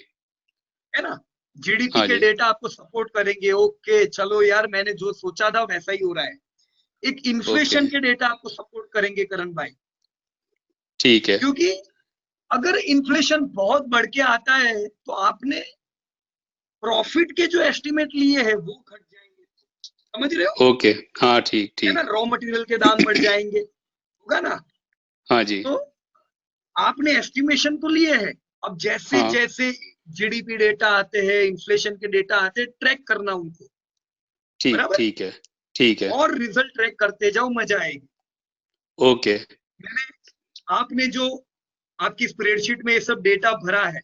Speaker 1: है ना? जीडीपी
Speaker 3: हाँ
Speaker 1: के
Speaker 3: जी।
Speaker 1: डेटा आपको सपोर्ट करेंगे, ओके चलो यार मैंने जो सोचा था वैसा ही हो रहा है। एक इन्फ्लेशन के डेटा आपको सपोर्ट करेंगे करण भाई,
Speaker 3: ठीक है।
Speaker 1: क्योंकि अगर इन्फ्लेशन बहुत बढ़ के आता है तो आपने प्रॉफिट के जो एस्टिमेट लिए हैं वो घट जाएंगे, समझ रहे हो?
Speaker 3: ओके। हाँ ठीक
Speaker 1: है ना?
Speaker 3: ठीक।
Speaker 1: रॉ मटेरियल के दाम बढ़ जाएंगे, होगा ना?
Speaker 3: हाँ जी।
Speaker 1: तो आपने एस्टिमेशन तो लिए हैं, अब जैसे जैसे जीडीपी डेटा आते हैं, इन्फ्लेशन के डेटा आते हैं, ट्रैक करना उनको,
Speaker 3: ठीक
Speaker 1: बराबर?
Speaker 3: ठीक है। ठीक है।
Speaker 1: और रिजल्ट ट्रैक करते जाओ, मजा आएगी।
Speaker 3: ओके।
Speaker 1: मैंने, आपने जो आपकी स्प्रेडशीट में ये सब डेटा भरा है,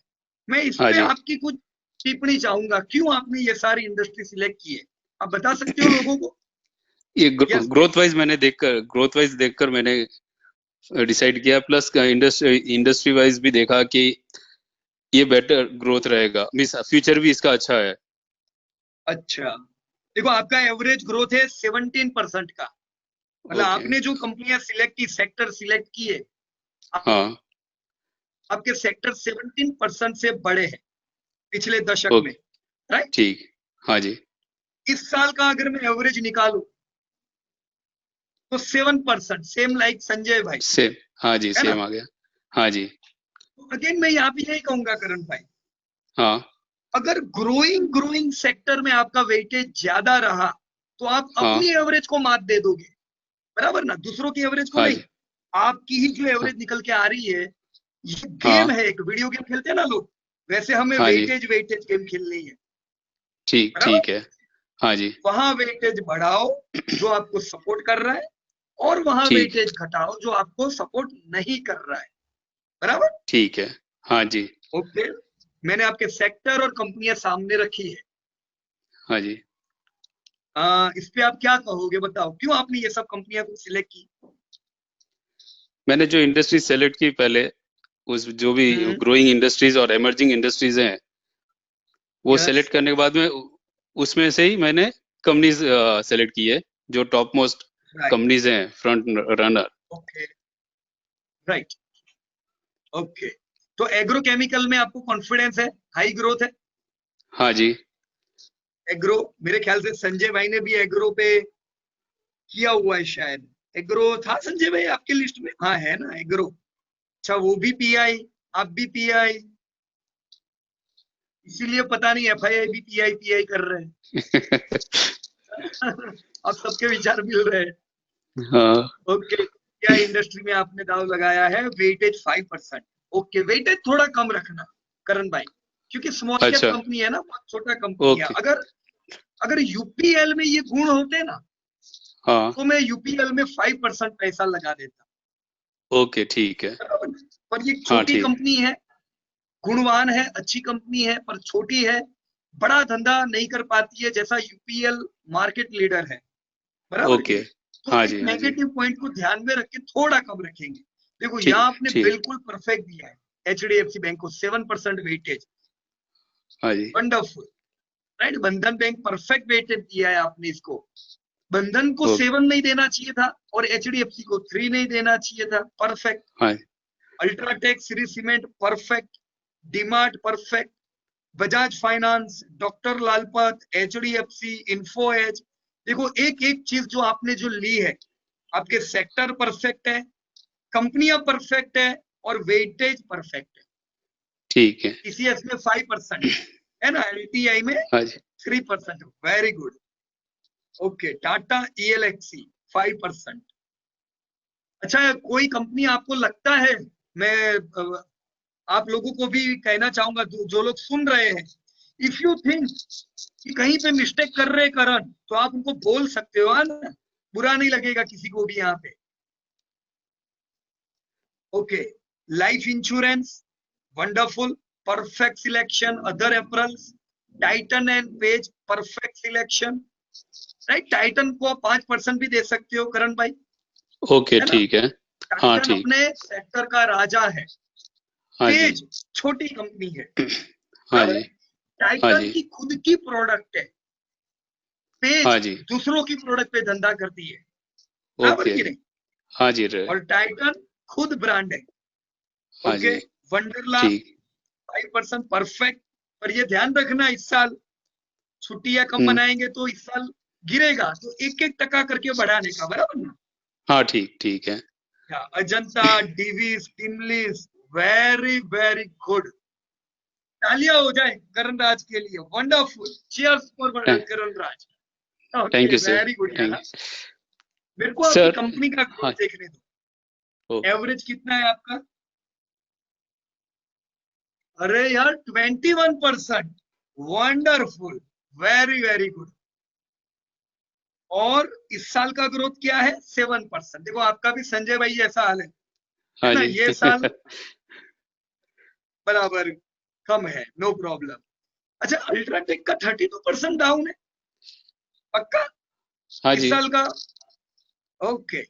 Speaker 1: मैं इस
Speaker 3: हाँ
Speaker 1: पे
Speaker 3: जी।
Speaker 1: आपकी कुछ टिप्पणी चाहूंगा, क्यों आपने ये सारी इंडस्ट्री सिलेक्ट की है? आप बता सकते हो लोगों को?
Speaker 3: ये
Speaker 1: Yes,
Speaker 3: ग्रोथ वाइज मैंने देखकर मैंने डिसाइड किया, प्लस इंडस्ट्री वाइज भी देखा कि ये बेटर ग्रोथ रहेगा, मींस फ्यूचर भी इसका अच्छा है।
Speaker 1: अच्छा, देखो आपका एवरेज ग्रोथ है 17% का, मतलब
Speaker 3: ओके।
Speaker 1: आपने जो कंपनियां सिलेक्ट की, सेक्टर सिलेक्ट किए,
Speaker 3: हाँ
Speaker 1: आपके सेक्टर 17% से बढ़े हैं पिछले दशक
Speaker 3: ओके।
Speaker 1: में, राइट।
Speaker 3: ठीक, हाँ जी,
Speaker 1: इस साल का अगर मैं एवरेज निकालूं तो 7%, सेम लाइक संजय भाई,
Speaker 3: सेम, हाँ जी,
Speaker 1: है
Speaker 3: सेम
Speaker 1: ना।
Speaker 3: आ गया, हाँ जी,
Speaker 1: तो अगेन मैं यहाँ पे यही कहूंगा करण भाई,
Speaker 3: हाँ,
Speaker 1: अगर ग्रोइंग सेक्टर में आपका वेटेज ज्यादा रहा तो आप
Speaker 3: हाँ,
Speaker 1: अपनी एवरेज को मात दे दोगे, बराबर ना, दूसरों की एवरेज को
Speaker 3: हाँ
Speaker 1: नहीं।
Speaker 3: जी,
Speaker 1: आपकी ही जो
Speaker 3: हाँ,
Speaker 1: एवरेज निकल के आ रही है, ये
Speaker 3: हाँ,
Speaker 1: गेम है, एक वीडियो गेम खेलते हैं ना लोग, वैसे हमें
Speaker 3: हाँ जी,
Speaker 1: वेटेज गेम खेलनी है,
Speaker 3: ठीक,
Speaker 1: बराबर।
Speaker 3: ठीक है, हाँ जी,
Speaker 1: वहां वेटेज बढ़ाओ जो आपको सपोर्ट कर रहा है, और वहां
Speaker 3: ठीक,
Speaker 1: वेटेज घटाओ जो आपको सपोर्ट नहीं कर रहा है, बराबर।
Speaker 3: ठीक है, हाँ जी,
Speaker 1: ओके, मैंने आपके सेक्टर और कंपनियां सामने रखी है।
Speaker 3: हाँ जी।
Speaker 1: इस पे आप क्या कहोगे, बताओ क्यों आपने ये सब कंपनियां को सिलेक्ट की।
Speaker 3: मैंने जो इंडस्ट्री सेलेक्ट की पहले, उस जो भी ग्रोइंग इंडस्ट्रीज और इमर्जिंग इंडस्ट्रीज हैं, वो
Speaker 1: यस,
Speaker 3: सेलेक्ट करने के बाद में उसमें से ही मैंने कंपनीज सेलेक्ट की है, जो टॉप मोस्ट
Speaker 1: राइट,
Speaker 3: कंपनीज हैं, front runner.
Speaker 1: Okay, right, okay. तो एग्रोकेमिकल में आपको कॉन्फिडेंस है, हाई ग्रोथ है।
Speaker 3: हाँ जी,
Speaker 1: एग्रो, मेरे ख्याल से संजय भाई ने भी एग्रो पे किया हुआ है शायद। एग्रो था संजय भाई आपके लिस्ट में, हाँ है ना एग्रो। अच्छा, वो भी पीआई, आप भी पीआई, इसीलिए पता नहीं एफआईआई भी पीआई पीआई कर रहे हैं। अब सबके विचार मिल रहे हैं।
Speaker 3: हाँ,
Speaker 1: ओके, क्या इंडस्ट्री में आपने दाव लगाया है, वेटेज 5%। ओके, वेटेज थोड़ा कम रखना करण भाई, क्योंकि स्मॉल कैप
Speaker 3: अच्छा,
Speaker 1: कंपनी है ना, बहुत छोटा कंपनी है।
Speaker 3: ओके,
Speaker 1: अगर अगर यूपीएल में ये गुण होते ना,
Speaker 3: हाँ,
Speaker 1: तो मैं यूपीएल में 5% पैसा लगा देता,
Speaker 3: ओके, ठीक है,
Speaker 1: बराबर। पर ये
Speaker 3: हाँ
Speaker 1: छोटी
Speaker 3: ठीक,
Speaker 1: कंपनी है, गुणवान है, अच्छी कंपनी है, पर छोटी है, बड़ा धंधा नहीं कर पाती है जैसा यूपीएल मार्केट लीडर है, बराबर कि
Speaker 3: ओके,
Speaker 1: नहीं। तो
Speaker 3: हाँ
Speaker 1: एक
Speaker 3: जी, हाँ जी,
Speaker 1: नेगेटिव पॉइंट को ध्यान में रख के थोड़ा कम रखेंगे। देखो यहाँ
Speaker 3: ठीक,
Speaker 1: आपने
Speaker 3: ठीक,
Speaker 1: बिल्कुल परफेक्ट दिया है, एचडीएफसी बैंक को 7% वेटेज,
Speaker 3: हाँ जी,
Speaker 1: वंडरफुल, राइट। बंधन बैंक परफेक्ट वेटेज दिया है आपने इसको, बंधन को
Speaker 3: ओके,
Speaker 1: 7 नहीं देना चाहिए था और एचडीएफसी को 3 नहीं देना चाहिए था, परफेक्ट।
Speaker 3: हाँ,
Speaker 1: UltraTech, Shree cement perfect, DMart perfect, Bajaj finance, doctor Lalpath, HDFC, Info Edge. देखो एक एक चीज जो आपने जो ली है, आपके सेक्टर परफेक्ट है, कंपनियां परफेक्ट है, और वेटेज परफेक्ट है।
Speaker 3: ठीक है,
Speaker 1: टीसीएस में 5% है ना, एलटीआई में
Speaker 3: हाँ जी,
Speaker 1: 3%, वेरी गुड। ओके, टाटा ईएलएक्सी 5%। अच्छा, कोई कंपनी आपको लगता है, मैं आप लोगों को भी कहना चाहूंगा, जो लोग सुन रहे हैं, इफ यू थिंक कि कहीं पे मिस्टेक कर रहे करण, तो आप उनको बोल सकते हो, है ना, बुरा नहीं लगेगा किसी को भी यहाँ पे। Okay, life insurance wonderful, perfect selection, other apparels, Titan and Page perfect selection, right. Titan को आप 5% भी दे सकते हो करण भाई,
Speaker 3: ओके,
Speaker 1: है ना।
Speaker 3: ठीक है, हाँ
Speaker 1: टाइटन
Speaker 3: ठीक,
Speaker 1: अपने सेक्टर का राजा है।
Speaker 3: हाँ जी,
Speaker 1: पेज छोटी कंपनी है,
Speaker 3: हाँ
Speaker 1: बराबर
Speaker 3: जी,
Speaker 1: है।
Speaker 3: हाँ
Speaker 1: टाइटन
Speaker 3: जी,
Speaker 1: की खुद की प्रोडक्ट है, पेज
Speaker 3: हाँ जी,
Speaker 1: दूसरों की प्रोडक्ट पे धंधा करती है, बराबर
Speaker 3: ओके,
Speaker 1: की नहीं।
Speaker 3: हाँ जी,
Speaker 1: और टाइटन खुद ब्रांड है।
Speaker 3: हाँ
Speaker 1: ओके,
Speaker 3: जी,
Speaker 1: वंडरला
Speaker 3: ठीक,
Speaker 1: 5% परफेक्ट। पर ये ध्यान रखना, इस साल छुट्टियां कम
Speaker 3: हम्म,
Speaker 1: मनाएंगे तो इस साल गिरेगा, तो 1-1% करके बढ़ाने का, बराबर ना।
Speaker 3: हाँ ठीक, ठीक है,
Speaker 1: Ajanta, Divis, TeamLease, very very good. तालियां हो जाए करण राज के लिए, wonderful, cheers for Karan Raj.
Speaker 3: Thank
Speaker 1: okay,
Speaker 3: you sir,
Speaker 1: very good
Speaker 3: thank
Speaker 1: यार।
Speaker 3: यू
Speaker 1: मेरे को आपकी
Speaker 3: सर,
Speaker 1: कंपनी का
Speaker 3: हाँ,
Speaker 1: ग्रोथ देखने दो,
Speaker 3: ओके,
Speaker 1: एवरेज कितना है आपका। अरे यार 21%, वंडरफुल, वेरी वेरी गुड। और इस साल का ग्रोथ क्या है, 7%। देखो आपका भी संजय भाई जैसा हाल है
Speaker 3: हाँ
Speaker 1: ना,
Speaker 3: जी,
Speaker 1: ये साल बराबर कम है, नो प्रॉब्लम। अच्छा, अल्ट्राटेक का 32% डाउन है, पक्का
Speaker 3: हाँ
Speaker 1: इस
Speaker 3: जी,
Speaker 1: साल का। ओके,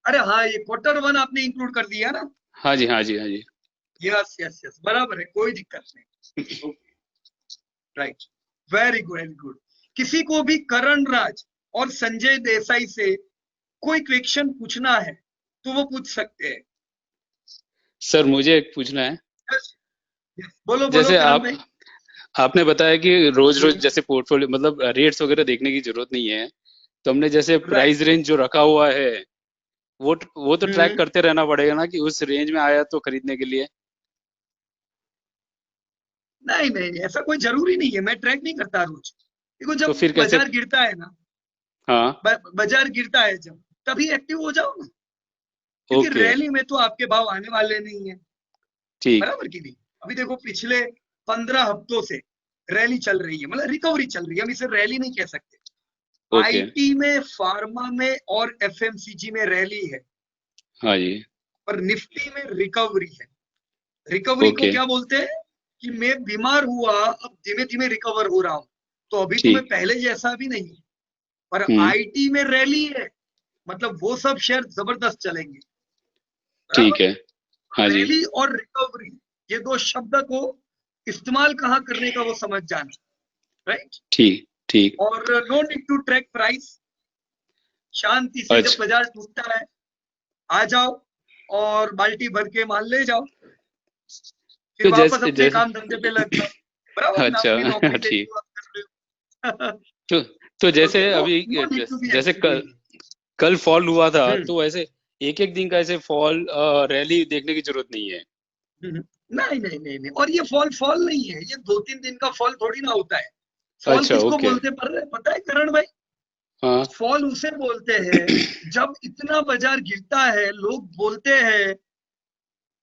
Speaker 1: अरे हाँ, ये Q1 आपने इंक्लूड कर दिया ना।
Speaker 3: हाँ जी, हाँ जी, हाँ जी,
Speaker 1: यस यस यस, बराबर है, कोई दिक्कत नहीं। Okay, right, very good, very good. किसी को भी करण राज और संजय देसाई से कोई क्वेश्चन पूछना है तो वो पूछ सकते हैं।
Speaker 3: सर मुझे एक पूछना है,
Speaker 1: बोलो बोलो
Speaker 3: जैसे
Speaker 1: करण भाई।
Speaker 3: आपने बताया कि रोज रोज जैसे पोर्टफोलियो मतलब रेट्स वगैरह देखने की जरूरत नहीं है, तो हमने जैसे
Speaker 1: राइट।
Speaker 3: प्राइस रेंज जो रखा हुआ है वो तो ट्रैक करते रहना पड़ेगा ना कि उस रेंज में आया तो खरीदने के लिए।
Speaker 1: नहीं नहीं नहीं, ऐसा कोई जरूरी नहीं है, मैं ट्रैक नहीं करता रोज। देखो
Speaker 3: तो
Speaker 1: जब
Speaker 3: फिर कैसे?
Speaker 1: बाजार गिरता है ना,
Speaker 3: हाँ,
Speaker 1: बाजार गिरता है जब, तभी एक्टिव हो जाओ ना, क्योंकि
Speaker 3: ओके,
Speaker 1: रैली में तो आपके भाव आने वाले नहीं है,
Speaker 3: ठीक,
Speaker 1: बराबर की नहीं। अभी देखो पिछले 15 हफ्तों से रैली चल रही है, मतलब रिकवरी चल रही है, हम इसे रैली नहीं कह सकते।
Speaker 3: ओके,
Speaker 1: आईटी में, फार्मा में और एफएमसीजी में रैली है,
Speaker 3: हाँ जी,
Speaker 1: पर निफ्टी में रिकवरी है। रिकवरी को
Speaker 3: ओके,
Speaker 1: क्या बोलते हैं कि मैं बीमार हुआ, अब धीमे धीमे रिकवर हो रहा हूं, तो अभी तो मैं
Speaker 3: ठीक,
Speaker 1: पहले जैसा भी नहीं हूं। पर
Speaker 3: हम्म,
Speaker 1: आईटी में रैली है, मतलब वो सब शेयर जबरदस्त चलेंगे,
Speaker 3: ठीक
Speaker 1: बराबर।
Speaker 3: है, हाँ जी,
Speaker 1: रैली और रिकवरी, ये दो शब्द को इस्तेमाल कहाँ करने का वो समझ जाना, राइट।
Speaker 3: ठीक, ठीक,
Speaker 1: और no need to track price, शांति से जब
Speaker 3: अच्छा।
Speaker 1: बाजार टूटता है आ जाओ और बाल्टी भर के माल ले जाओ, फिर
Speaker 3: तो
Speaker 1: वापस
Speaker 3: जैसे
Speaker 1: अपने
Speaker 3: जैसे
Speaker 1: काम धंधे पे लग जाओ, बराबर ना, अपनी
Speaker 3: अच्छा
Speaker 1: नौकरी
Speaker 3: ठीक,
Speaker 1: देखो आप कर रहे हो।
Speaker 3: तो तो जैसे
Speaker 1: ओके, नो
Speaker 3: अभी
Speaker 1: नो नीड टू बी
Speaker 3: जैसे
Speaker 1: एक्टिव डेली।
Speaker 3: कल फॉल हुआ था,
Speaker 1: हम्म
Speaker 3: तो ऐसे एक एक दिन का ऐसे फॉल रैली देखने की जरूरत नहीं है।
Speaker 1: नहीं नहीं नहीं नहीं, और ये फॉल फॉल नहीं है, ये 2-3 दिन का फॉल थोड़ी ना होता है। फॉल
Speaker 3: अच्छा,
Speaker 1: किसको
Speaker 3: ओके,
Speaker 1: बोलते पता है करण भाई?
Speaker 3: हाँ,
Speaker 1: फॉल उसे बोलते हैं जब इतना बाजार गिरता है, लोग बोलते हैं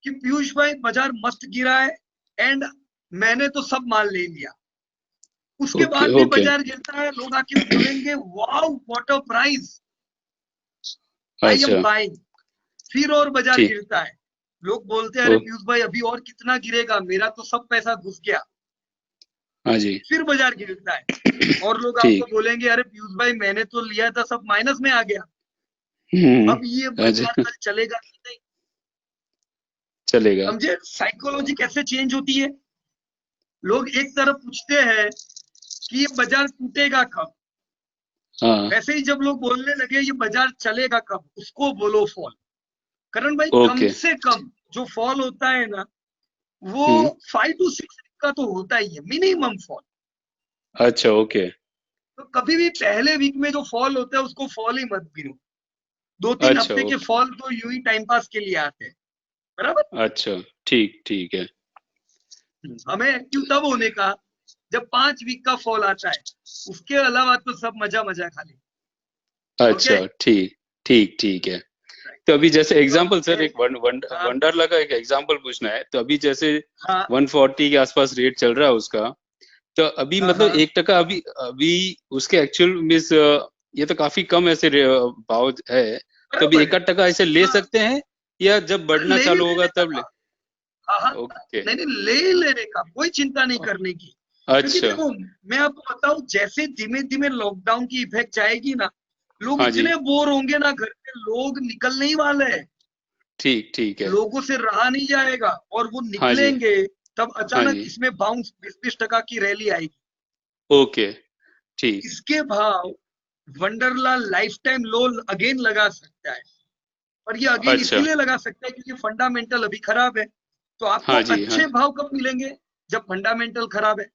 Speaker 1: कि पीयूष भाई बाजार मस्त गिरा है, एंड मैंने तो सब माल ले लिया। उसके
Speaker 3: ओके,
Speaker 1: बाद भी
Speaker 3: ओके,
Speaker 1: बाजार गिरता है, लोग आके बोलेंगे wow what a price, I am
Speaker 3: अच्छा,
Speaker 1: बाइंग। फिर और बाजार
Speaker 3: ठीक,
Speaker 1: गिरता है, लोग बोलते हैं
Speaker 3: ओ,
Speaker 1: अरे पीयूष भाई अभी और कितना गिरेगा, मेरा तो सब पैसा घुस गया।
Speaker 3: हाँ जी,
Speaker 1: फिर बाजार गिरता है और लोग आपको
Speaker 3: ठीक,
Speaker 1: बोलेंगे अरे पीयूष भाई मैंने तो लिया था सब माइनस में आ गया। अब ये बाजार
Speaker 3: अच्छा,
Speaker 1: कल चलेगा कि नहीं,
Speaker 3: चलेगा,
Speaker 1: समझे साइकोलॉजी कैसे चेंज होती है। लोग एक तरफ पूछते हैं कि ये बाजार टूटेगा कब,
Speaker 3: हाँ,
Speaker 1: वैसे ही जब लोग बोलने लगे ये बाजार चलेगा कब, उसको बोलो फॉल। करण भाई कम
Speaker 3: ओके,
Speaker 1: से कम जो फॉल होता है ना, वो
Speaker 3: हम्म,
Speaker 1: 5 to 6 का तो होता ही है मिनिमम फॉल।
Speaker 3: अच्छा, ओके,
Speaker 1: तो कभी भी पहले वीक में जो फॉल होता है उसको फॉल ही मत गिनो। 2-3
Speaker 3: अच्छा,
Speaker 1: हफ्ते के
Speaker 3: ओके,
Speaker 1: फॉल तो यूं ही टाइम पास के लिए आते हैं, बराबर।
Speaker 3: अच्छा, ठीक, ठीक है,
Speaker 1: हमें एक्टिव तब होने का जब 5 वीक का फॉल आता है, उसके अलावा तो सब मजा मजा खाली। ओके,
Speaker 3: अच्छा, ठीक, ठीक, ठीक है। तो अभी जैसे एग्जांपल सर,
Speaker 1: ओके।
Speaker 3: एक
Speaker 1: हाँ
Speaker 3: वंडरला का एक एग्जांपल पूछना है। तो अभी जैसे
Speaker 1: हाँ
Speaker 3: 140 के आसपास रेट चल रहा है उसका, तो अभी
Speaker 1: हाँ
Speaker 3: मतलब
Speaker 1: हाँ,
Speaker 3: 1% अभी अभी उसके एक्चुअल मीन्स ये तो काफी कम ऐसे भाव है। तो अभी
Speaker 1: बराबर है।
Speaker 3: 1% ऐसे ले
Speaker 1: हाँ,
Speaker 3: सकते हैं या जब बढ़ना
Speaker 1: ले ही
Speaker 3: चालू होगा
Speaker 1: लेने
Speaker 3: तब ले?
Speaker 1: का। हाँ हाँ,
Speaker 3: ओके,
Speaker 1: नहीं नहीं ले ही लेने का, कोई चिंता नहीं करने की। क्योंकि
Speaker 3: अच्छा,
Speaker 1: देखो मैं आपको बताऊं, जैसे धीमे धीमे लॉकडाउन की इफेक्ट जाएगी ना, लोग
Speaker 3: हाँ जी,
Speaker 1: इतने बोर होंगे ना घर पे, लोग निकलने ही वाले हैं,
Speaker 3: ठीक, ठीक है,
Speaker 1: लोगों से रहा नहीं जाएगा, और वो
Speaker 3: हाँ जी,
Speaker 1: निकलेंगे तब
Speaker 3: हाँ
Speaker 1: अचानक
Speaker 3: जी,
Speaker 1: इसमें बाउंस 20-20% की रैली आएगी।
Speaker 3: ओके, ठीक,
Speaker 1: इसके भाव वंडरला लाइफ टाइम लो अगेन लगा सकता है, और ये अगेन
Speaker 3: अच्छा,
Speaker 1: इसीलिए लगा सकता है क्योंकि फंडामेंटल अभी खराब है। तो आपको
Speaker 3: हाँ जी, हाँ,
Speaker 1: अच्छे भाव कब मिलेंगे, जब फंडामेंटल खराब है,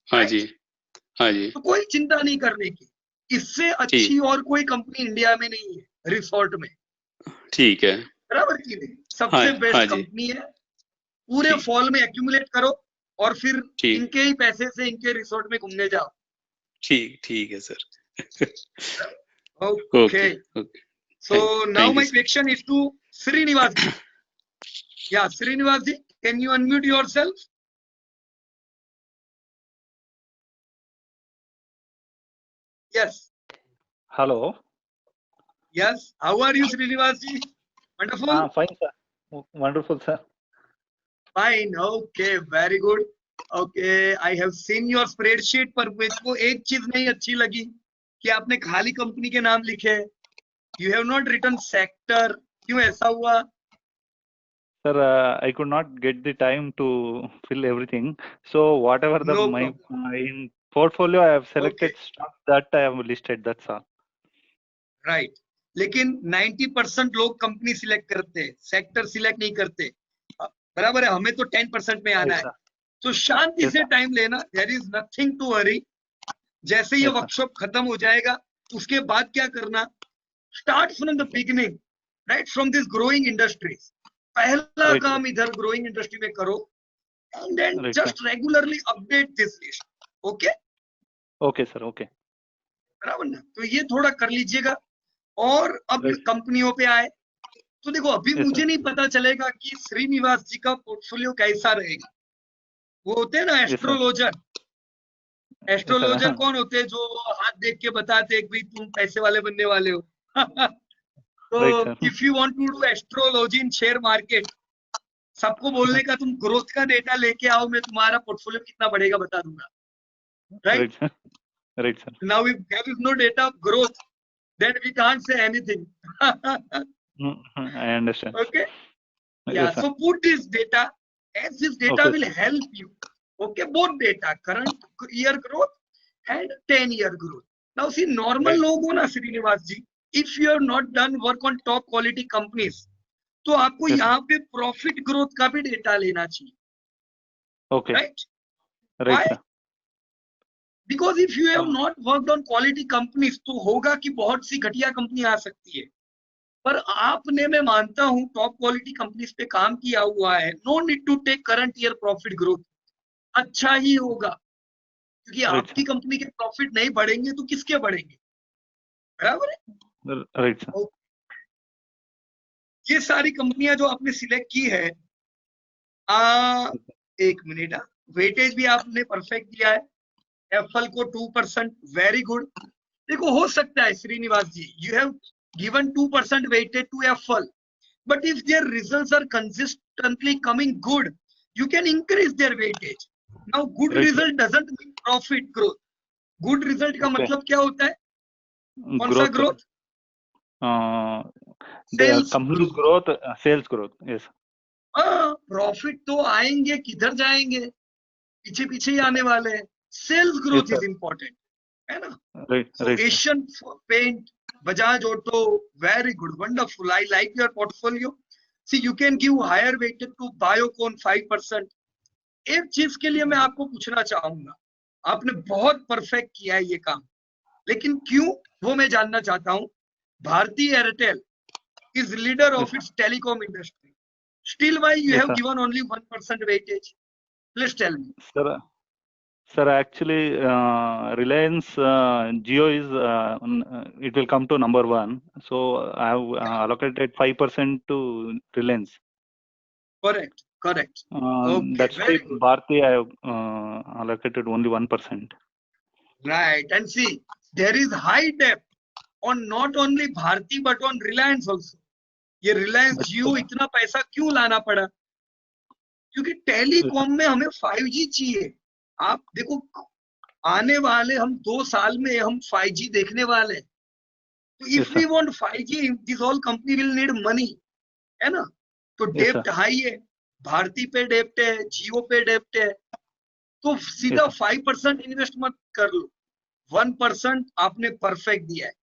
Speaker 3: हाँ जी,
Speaker 1: राइट।
Speaker 3: हाँ जी,
Speaker 1: तो कोई चिंता नहीं करने की, इससे अच्छी
Speaker 3: ठीक,
Speaker 1: और कोई कंपनी इंडिया में नहीं है रिसोर्ट में,
Speaker 3: ठीक है,
Speaker 1: बराबर की नहीं,
Speaker 3: हाँ,
Speaker 1: सबसे
Speaker 3: हाँ
Speaker 1: बेस्ट
Speaker 3: जी,
Speaker 1: कंपनी है। पूरे
Speaker 3: ठीक,
Speaker 1: फॉल में एक्यूमुलेट करो और फिर
Speaker 3: ठीक,
Speaker 1: इनके ही पैसे से इनके रिसोर्ट में घूमने जाओ।
Speaker 3: ठीक, ठीक है sir.
Speaker 1: Okay,
Speaker 3: okay, okay,
Speaker 1: so now
Speaker 3: thank you
Speaker 1: my
Speaker 3: sir.
Speaker 1: Question is to Srinivas ji. या Srinivas ji, can you unmute yourself? Yes
Speaker 4: Hello.
Speaker 1: Yes, how are you Srinivas ji? Wonderful,
Speaker 4: Fine, sir. Wonderful, sir.
Speaker 1: Fine, okay, very good. Okay, I have seen your spreadsheet, पर मुझको एक चीज नहीं अच्छी लगी कि आपने खाली कंपनी के नाम लिखे, you have not written sector, क्यों ऐसा हुआ?
Speaker 4: Sir, I could not get the time to fill everything. So whatever the
Speaker 1: no
Speaker 4: my
Speaker 1: problem,
Speaker 4: in portfolio, I have
Speaker 1: okay,
Speaker 4: selected stocks that I have listed. That's all.
Speaker 1: Right. लेकिन 90% लोग company select करते हैं, sector select नहीं करते। बराबर है, हमें तो 10% में आना
Speaker 4: Yes,
Speaker 1: है।
Speaker 4: sir.
Speaker 1: तो शांति
Speaker 4: Yes,
Speaker 1: से
Speaker 4: sir.
Speaker 1: टाइम लेना, there is nothing to worry. जैसे ये
Speaker 4: Yes, sir.
Speaker 1: वर्कशॉप खत्म हो जाएगा उसके बाद क्या करना, start from the beginning, right from this growing industries. पहला
Speaker 4: Right,
Speaker 1: काम इधर ग्रोइंग इंडस्ट्री में करो and then
Speaker 4: right, sir.
Speaker 1: Just regularly update this list. Okay,
Speaker 4: Okay, sir. Okay.
Speaker 1: बराबर ना? तो ये थोड़ा कर लीजिएगा। और अब
Speaker 4: Right.
Speaker 1: कंपनियों पे आए तो देखो, अभी
Speaker 4: Yes,
Speaker 1: मुझे
Speaker 4: sir.
Speaker 1: नहीं पता चलेगा कि श्रीनिवास जी का पोर्टफोलियो कैसा रहेगा। वो होते हैं ना
Speaker 4: Yes, sir.
Speaker 1: Astrologer.
Speaker 4: Yes,
Speaker 1: astrologer
Speaker 4: sir.
Speaker 1: कौन होते हैं? जो हाथ देख के बताते हैं कि भाई तुम पैसे वाले बनने वाले हो। तो
Speaker 4: Right, sir.
Speaker 1: If you want to do astrology in share market, सबको बोलने का तुम ग्रोथ का डेटा लेके आओ, मैं तुम्हारा पोर्टफोलियो कितना बढ़ेगा बता दूंगा। Right,
Speaker 4: Right, sir. Right, sir.
Speaker 1: Now if there is no data of growth then we can't say anything.
Speaker 4: I understand.
Speaker 1: Okay,
Speaker 4: Yes,
Speaker 1: yeah,
Speaker 4: sir.
Speaker 1: so put this data, as this data
Speaker 4: Okay,
Speaker 1: will
Speaker 4: sir.
Speaker 1: help you. Okay, both data, current year growth and 10-year growth. Now see, normal
Speaker 4: Right.
Speaker 1: लोग हो ना श्रीनिवास जी, if you have not done work on top quality companies, तो आपको
Speaker 4: Yes, sir.
Speaker 1: यहाँ पे profit growth का भी data लेना चाहिए।
Speaker 4: Okay.
Speaker 1: Right,
Speaker 4: Right,
Speaker 1: why?
Speaker 4: sir.
Speaker 1: Because if you have not worked on quality companies, तो होगा कि बहुत सी घटिया कंपनी आ सकती है, पर आपने, मैं मानता हूं, टॉप क्वालिटी कंपनीज पे काम किया हुआ है। No need to take current year profit growth, अच्छा ही होगा, क्योंकि
Speaker 4: Right,
Speaker 1: आपकी
Speaker 4: sir.
Speaker 1: कंपनी के प्रॉफिट नहीं बढ़ेंगे तो किसके बढ़ेंगे? बराबर है।
Speaker 4: Right, sir.
Speaker 1: ये सारी कंपनियां जो आपने सिलेक्ट की है, आ, एक मिनट, वेटेज भी आपने परफेक्ट दिया है। एफएल को 2%, वेरी गुड। देखो, हो सकता है Srinivas ji, you have given 2% weightage to FL, but if their results are consistently coming good, you can increase their weightage. Now good
Speaker 4: Right, sir.
Speaker 1: result doesn't mean profit growth. Good result का
Speaker 4: Okay.
Speaker 1: मतलब क्या होता है? कौन सा
Speaker 4: Growth.
Speaker 1: Growth?
Speaker 4: The
Speaker 1: sales
Speaker 4: company's
Speaker 1: growth.
Speaker 4: growth, sales growth. Yes.
Speaker 1: हाँ, profit तो आएंगे, किधर जाएंगे? पीछे पीछे ही आने वाले हैं। Sales
Speaker 4: Yes,
Speaker 1: growth
Speaker 4: sir.
Speaker 1: Is important, है ना?
Speaker 4: Right,
Speaker 1: So
Speaker 4: right, sir.
Speaker 1: Asian Paint, Bajaj Auto, very good, wonderful. I like your portfolio. See, you can give higher weighted to Biocon 5%. एक चीज के लिए मैं आपको पूछना चाहूंगा, आपने बहुत परफेक्ट किया है ये काम, लेकिन क्यों, वो मैं जानना चाहता हूं। Bharti Airtel is leader
Speaker 4: Yes,
Speaker 1: of
Speaker 4: sir.
Speaker 1: It's telecom industry, still why you
Speaker 4: Yes,
Speaker 1: have
Speaker 4: sir.
Speaker 1: Given only 1% weightage? Please tell me.
Speaker 4: Sir, actually, Reliance Jio is it will come to number 1. So I have allocated 5% to Reliance.
Speaker 1: Correct, correct, okay,
Speaker 4: That's why
Speaker 1: very good,
Speaker 4: Bharti I have allocated only 1%.
Speaker 1: Right. And see, there is high depth on not only Bharti but on Reliance also. ये Reliance
Speaker 4: Yes,
Speaker 1: जियो
Speaker 4: sir.
Speaker 1: इतना पैसा क्यों लाना पड़ा? क्योंकि telecom में हमें 5G चाहिए। आप देखो, आने वाले हम 2 साल में हम 5G देखने वाले हैं। तो
Speaker 4: Yes,
Speaker 1: if we
Speaker 4: sir.
Speaker 1: Want 5G, this all company will need money, है ना? तो
Speaker 4: Yes,
Speaker 1: डेप्ट
Speaker 4: sir.
Speaker 1: हाई है, भारती पे डेप्ट है, जियो पे डेप्ट है, तो सीधा
Speaker 4: Yes, sir.
Speaker 1: 5% इन्वेस्ट मत कर लो, 1% आपने परफेक्ट दिया है।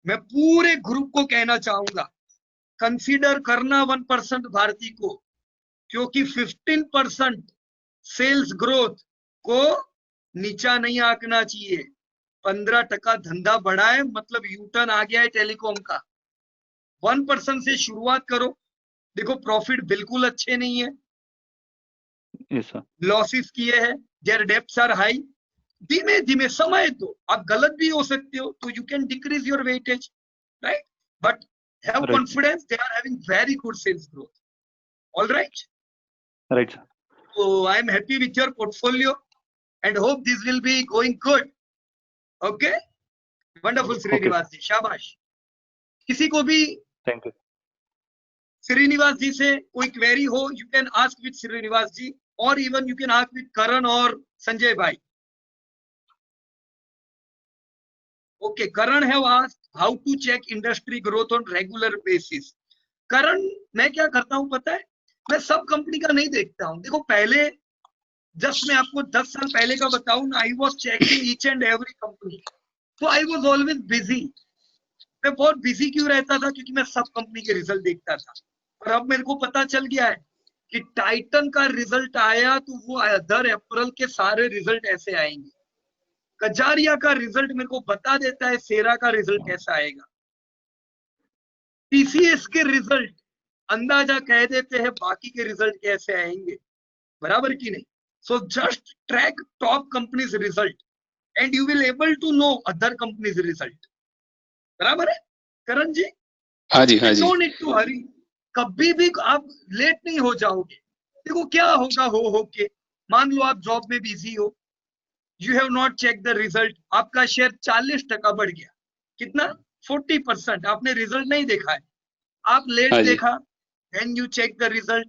Speaker 1: मैं पूरे ग्रुप को कहना चाहूंगा, कंसीडर करना 1% भारती को, क्योंकि 15% सेल्स ग्रोथ को नीचा नहीं आंकना चाहिए। 15% धंधा बढ़ा है, मतलब यूटर्न आ गया है टेलीकॉम का। 1% से शुरुआत करो। देखो, प्रॉफिट बिल्कुल अच्छे नहीं है,
Speaker 4: Yes, sir.
Speaker 1: लॉसेस किए हैं, देयर डेप्ट्स आर हाई। धीमे धीमे समय दो, आप गलत भी हो सकते हो, तो you can decrease your weightage, right? But have
Speaker 4: Right,
Speaker 1: confidence, they are having very good sales growth. All right,
Speaker 4: right, sir.
Speaker 1: so I am happy with your portfolio and hope this will be going good. Okay, wonderful
Speaker 4: Okay,
Speaker 1: Srinivas ji, शाबाश। किसी को भी
Speaker 4: thank you.
Speaker 1: Srinivas जी से कोई query हो, you can ask with Srinivas ji, और even you can ask with Karan और संजय भाई। Okay, Karan have asked how to check industry growth on regular basis. करण, मैं क्या करता हूं पता है, मैं सब कंपनी का नहीं देखता हूं। देखो, पहले जस्ट मैं आपको 10 साल पहले का बताऊं ना, I was checking each and every company, तो आई वॉज ऑलवेज बिजी। मैं बहुत बिजी क्यों रहता था? क्योंकि मैं सब कंपनी के रिजल्ट देखता था। और अब मेरे को पता चल गया है कि टाइटन का रिजल्ट आया तो वो अदर अप्रैल के सारे रिजल्ट ऐसे आएंगे। कजारिया का रिजल्ट मेरे को बता देता है सेरा का रिजल्ट कैसा आएगा। टीसीएस के रिजल्ट अंदाजा कह देते हैं बाकी के रिजल्ट कैसे आएंगे, बराबर की नहीं। So just track top companies result and you will able to know other companies result. बराबर है करण जी?
Speaker 3: हाँ जी, हाँ जी।
Speaker 1: नो नीड टू हरी, कभी भी आप लेट नहीं हो जाओगे। देखो क्या होगा हो के, मान लो आप जॉब में बिजी हो, you have not check the result, आपका शेयर 40% बढ़ गया, कितना 40%, आपने रिजल्ट नहीं देखा है, आप लेट
Speaker 3: हाँ जी।
Speaker 1: देखा, then you check the result,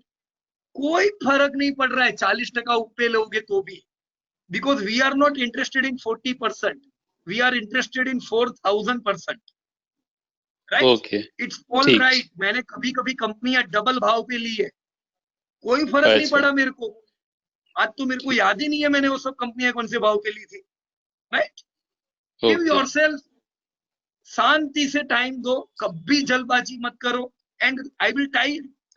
Speaker 1: कोई फर्क नहीं पड़ रहा है 40% ऊपर लोगे तो भी, because we are not interested in 40%, we are interested in 4000%, right?
Speaker 3: Okay,
Speaker 1: it's all
Speaker 3: ठीक।
Speaker 1: राइट। मैंने कभी कभी कंपनियां डबल भाव पे ली है, कोई फर्क नहीं
Speaker 3: अच्छा।
Speaker 1: पड़ा मेरे को। आज तो मेरे को याद ही नहीं है मैंने वो सब कंपनियां कौन से भाव पे ली थी, राइट? गिव
Speaker 3: ओके,
Speaker 1: योरसेल्फ, शांति से टाइम दो, कभी जल्दबाजी मत करो। And I will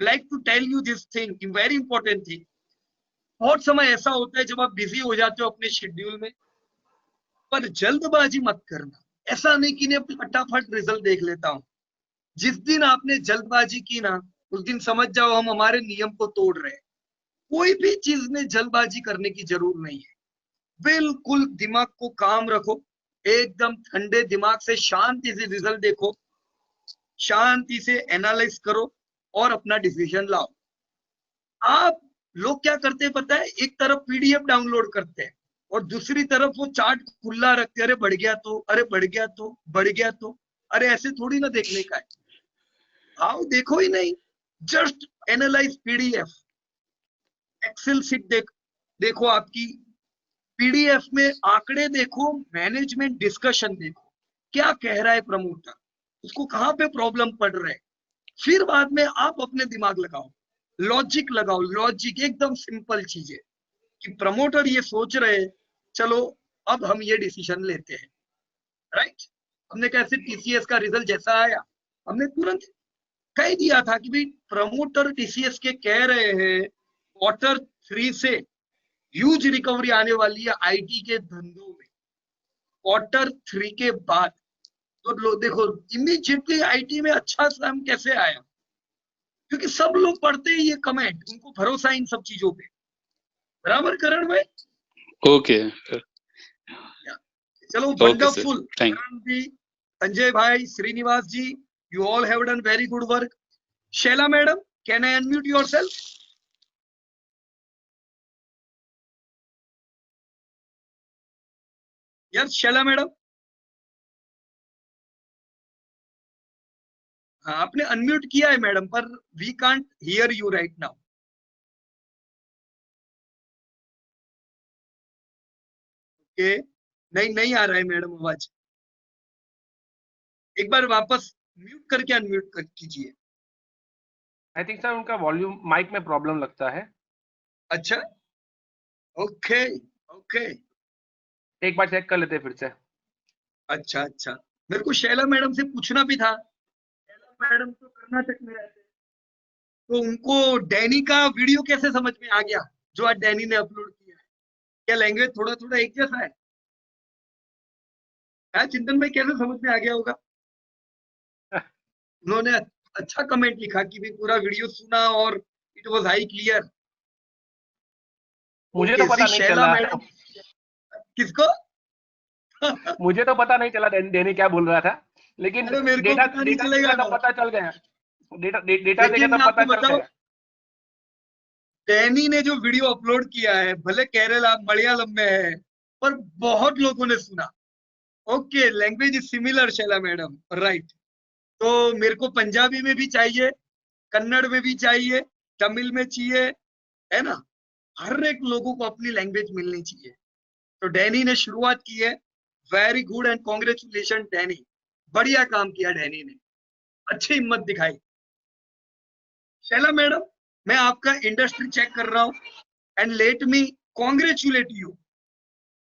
Speaker 1: like to tell you this thing, very important thing. बहुत समय ऐसा होता है जब आप बिजी हो जाते हो अपने शेड्यूल में, पर जल्दबाजी मत करना। ऐसा नहीं कि मैं फटाफट रिजल्ट देख लेता हूं। जिस दिन आपने जल्दबाजी की ना, उस दिन समझ जाओ हम हमारे नियम को तोड़ रहे हैं। कोई भी चीज में जल्दबाजी करने की जरूरत नहीं है। बिल्कुल दिमाग को काम रखो, एकदम ठंडे दिमाग से शांति से रिजल्ट देखो, शांति से एनालाइज करो और अपना डिसीजन लाओ। आप लोग क्या करते हैं पता है, एक तरफ पीडीएफ डाउनलोड करते हैं और दूसरी तरफ वो चार्ट खुला रखते हैं, अरे बढ़ गया तो, अरे बढ़ गया तो, बढ़ गया तो। अरे ऐसे थोड़ी ना देखने का है, आओ देखो ही नहीं, just analyse PDF, excel sheet देखो आपकी, पीडीएफ में आंकड़े देखो, मैनेजमेंट डिस्कशन देखो, क्या कह रहा है प्रमोटर, उसको कहां पे प्रॉब्लम पड़ रहा है। फिर बाद में आप अपने दिमाग लगाओ, लॉजिक लगाओ, लॉजिक एकदम सिंपल चीज है कि प्रमोटर ये सोच रहे हैं, चलो अब हम ये डिसीजन लेते हैं, राइट? हमने कैसे टीसीएस का रिजल्ट जैसा आया, हमने तुरंत कह दिया था कि भाई प्रमोटर टीसीएस के कह रहे हैं Q3 से ह्यूज रिकवरी आने वाली है आईटी के धंधों में। Q3 के बाद तो देखो इमीडिएटली आईटी में अच्छा काम कैसे आया, क्योंकि सब लोग पढ़ते हैं ये कमेंट, उनको भरोसा इन सब चीजों पे। बराबर करण भाई?
Speaker 3: ओके,
Speaker 1: चलो
Speaker 3: okay sir,
Speaker 1: wonderful.
Speaker 3: Thank
Speaker 1: Karan ji, Sanjay bhai, Srinivas ji, you all have done very good work. Shaila madam, can I unmute yourself? Yes Shaila madam, हाँ आपने अनम्यूट किया है मैडम, पर we can't hear you right now. Okay, नहीं आ रहा है मैडम आवाज, एक बार वापस म्यूट करके अनम्यूट कर कीजिए।
Speaker 5: आई थिंक सर उनका वॉल्यूम माइक में प्रॉब्लम लगता है।
Speaker 1: अच्छा, ओके ओके,
Speaker 5: एक बार चेक कर लेते हैं फिर से।
Speaker 1: अच्छा अच्छा, मेरे को शैला मैडम से पूछना भी था। शैला मैडम तो कर्नाटक में रहते हैं, तो उनको डैनी का वीडियो कैसे समझ में आ गया जो आज डैनी ने अपलोड किया है? क्या लैंग्वेज थोड़ा थोड़ा एक जैसा है? क्या चिंतन भाई कैसे समझ में आ गया होगा? उन्होंने अच्छा कमेंट लिखा कि भी पूरा वीडियो सुना और इट वाज हाई क्लियर।
Speaker 5: मुझे तो पता नहीं
Speaker 1: शैला
Speaker 5: चला।
Speaker 1: मैडम, किसको?
Speaker 5: मुझे तो पता नहीं चला डैनी क्या बोल रहा था, लेकिन
Speaker 1: अरे मेरे को
Speaker 5: डेटा
Speaker 1: पता नहीं
Speaker 5: डेटा
Speaker 1: चलेगा
Speaker 5: देखा तो
Speaker 1: ना।
Speaker 5: पता चल गया। डेटा देखा
Speaker 1: लेकिन
Speaker 5: तो
Speaker 1: मैं
Speaker 5: पता
Speaker 1: आपको
Speaker 5: चल
Speaker 1: बताऊं,
Speaker 5: गया।
Speaker 1: डैनी ने जो वीडियो अपलोड किया है, भले केरला मलयालम में है, पर बहुत लोगों ने सुना। Okay, language is similar Shaila madam, right? तो मेरे को पंजाबी में भी चाहिए, कन्नड़ में भी चाहिए, तमिल में चाहिए, है ना? हर एक लोगों को अपनी लैंग्वेज मिलनी चाहिए। तो डैनी ने शुरुआत की है, very good and congratulation Danny, बढ़िया काम किया डैनी ने, अच्छी हिम्मत दिखाई। शैला मैडम, मैं आपका इंडस्ट्री चेक कर रहा हूं and let me congratulate you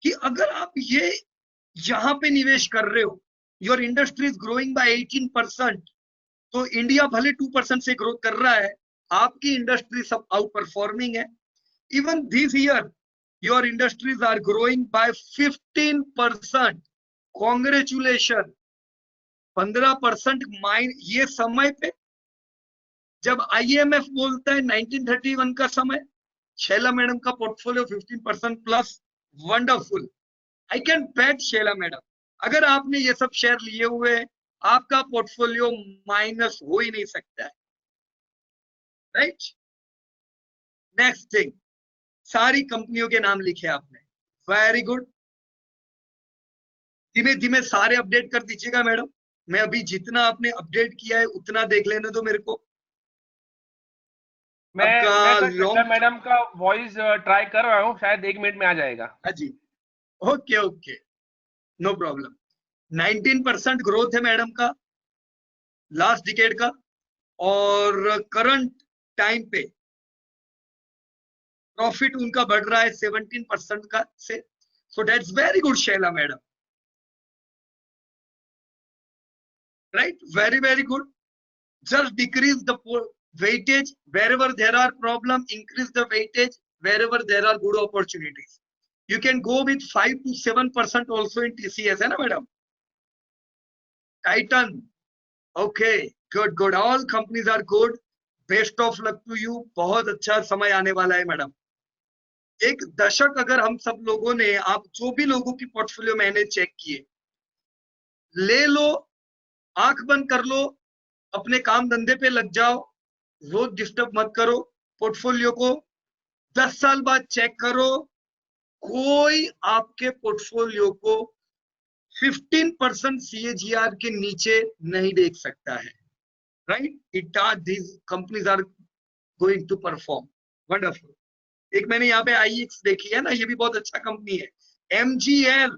Speaker 1: कि अगर आप ये यहाँ पे निवेश कर रहे हो, your industry is growing by 18%, तो इंडिया भले 2% से ग्रोथ कर रहा है, आपकी इंडस्ट्री सब आउट परफॉर्मिंग है. Even this year your industries are growing by 15%. Congratulation. 15% mine. ये समय पे जब IMF बोलता है 1931 का समय, शैला मैडम का portfolio 15% plus. Wonderful. I can bet Shaila madam, अगर आपने ये सब शेयर लिए हुए, आपका पोर्टफोलियो माइनस हो ही नहीं सकता है. राइट. नेक्स्ट थिंग, सारी कंपनियों के नाम लिखे आपने. Very good. धीमे धीमे सारे अपडेट कर दीजिएगा मैडम. मैं अभी जितना आपने अपडेट किया है उतना देख लेने दो मेरे को.
Speaker 5: मैं
Speaker 1: आपका
Speaker 5: शैला
Speaker 1: लॉन्ग.
Speaker 5: मैडम का वॉइस ट्राई कर रहा हूँ, शायद 1 मिनट में आ जाएगा.
Speaker 1: हाँ जी. Okay okay, no problem. 19% growth है मैडम का लास्ट डिकेड का, और करंट टाइम पे प्रॉफिट उनका बढ़ रहा है 17% का से. So that's very good Shaila madam. Right, very very good. Just decrease the weightage wherever there are problem, increase the weightage wherever there are good opportunities. You can go with 5 to 7% also in TCS, है ना madam? Titan, okay, good good. All companies are good. Best of luck to you. बहुत अच्छा समय आने वाला है madam. एक दशक अगर हम सब लोगों ने, आप जो भी लोगों की पोर्टफोलियो मैंने चेक किए, ले लो, आंख बंद कर लो, अपने काम धंधे पे लग जाओ, रोज डिस्टर्ब मत करो पोर्टफोलियो को. 10 साल बाद चेक करो, कोई आपके पोर्टफोलियो को 15% CAGR के नीचे नहीं देख सकता है. Right. It are these companies are going to perform. Wonderful. एक मैंने यहाँ पे IEX देखी है ना, ये भी बहुत अच्छा कंपनी है. MGL,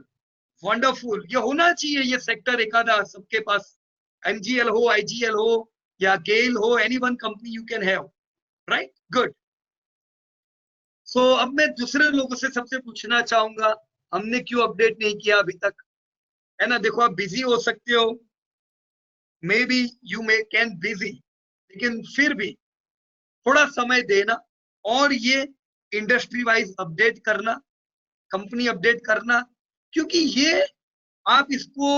Speaker 1: wonderful. ये होना चाहिए ये सेक्टर एक आधा सबके पास. MGL हो, IGL हो या GAIL हो, any one company you can have. Right? Good. So अब मैं दूसरे लोगों से सबसे पूछना चाहूंगा, हमने क्यों अपडेट नहीं किया अभी तक, है ना? देखो, आप बिजी हो सकते हो, may be you may can busy, लेकिन फिर भी थोड़ा समय देना और ये इंडस्ट्री वाइज अपडेट करना, कंपनी अपडेट करना, क्योंकि ये आप इसको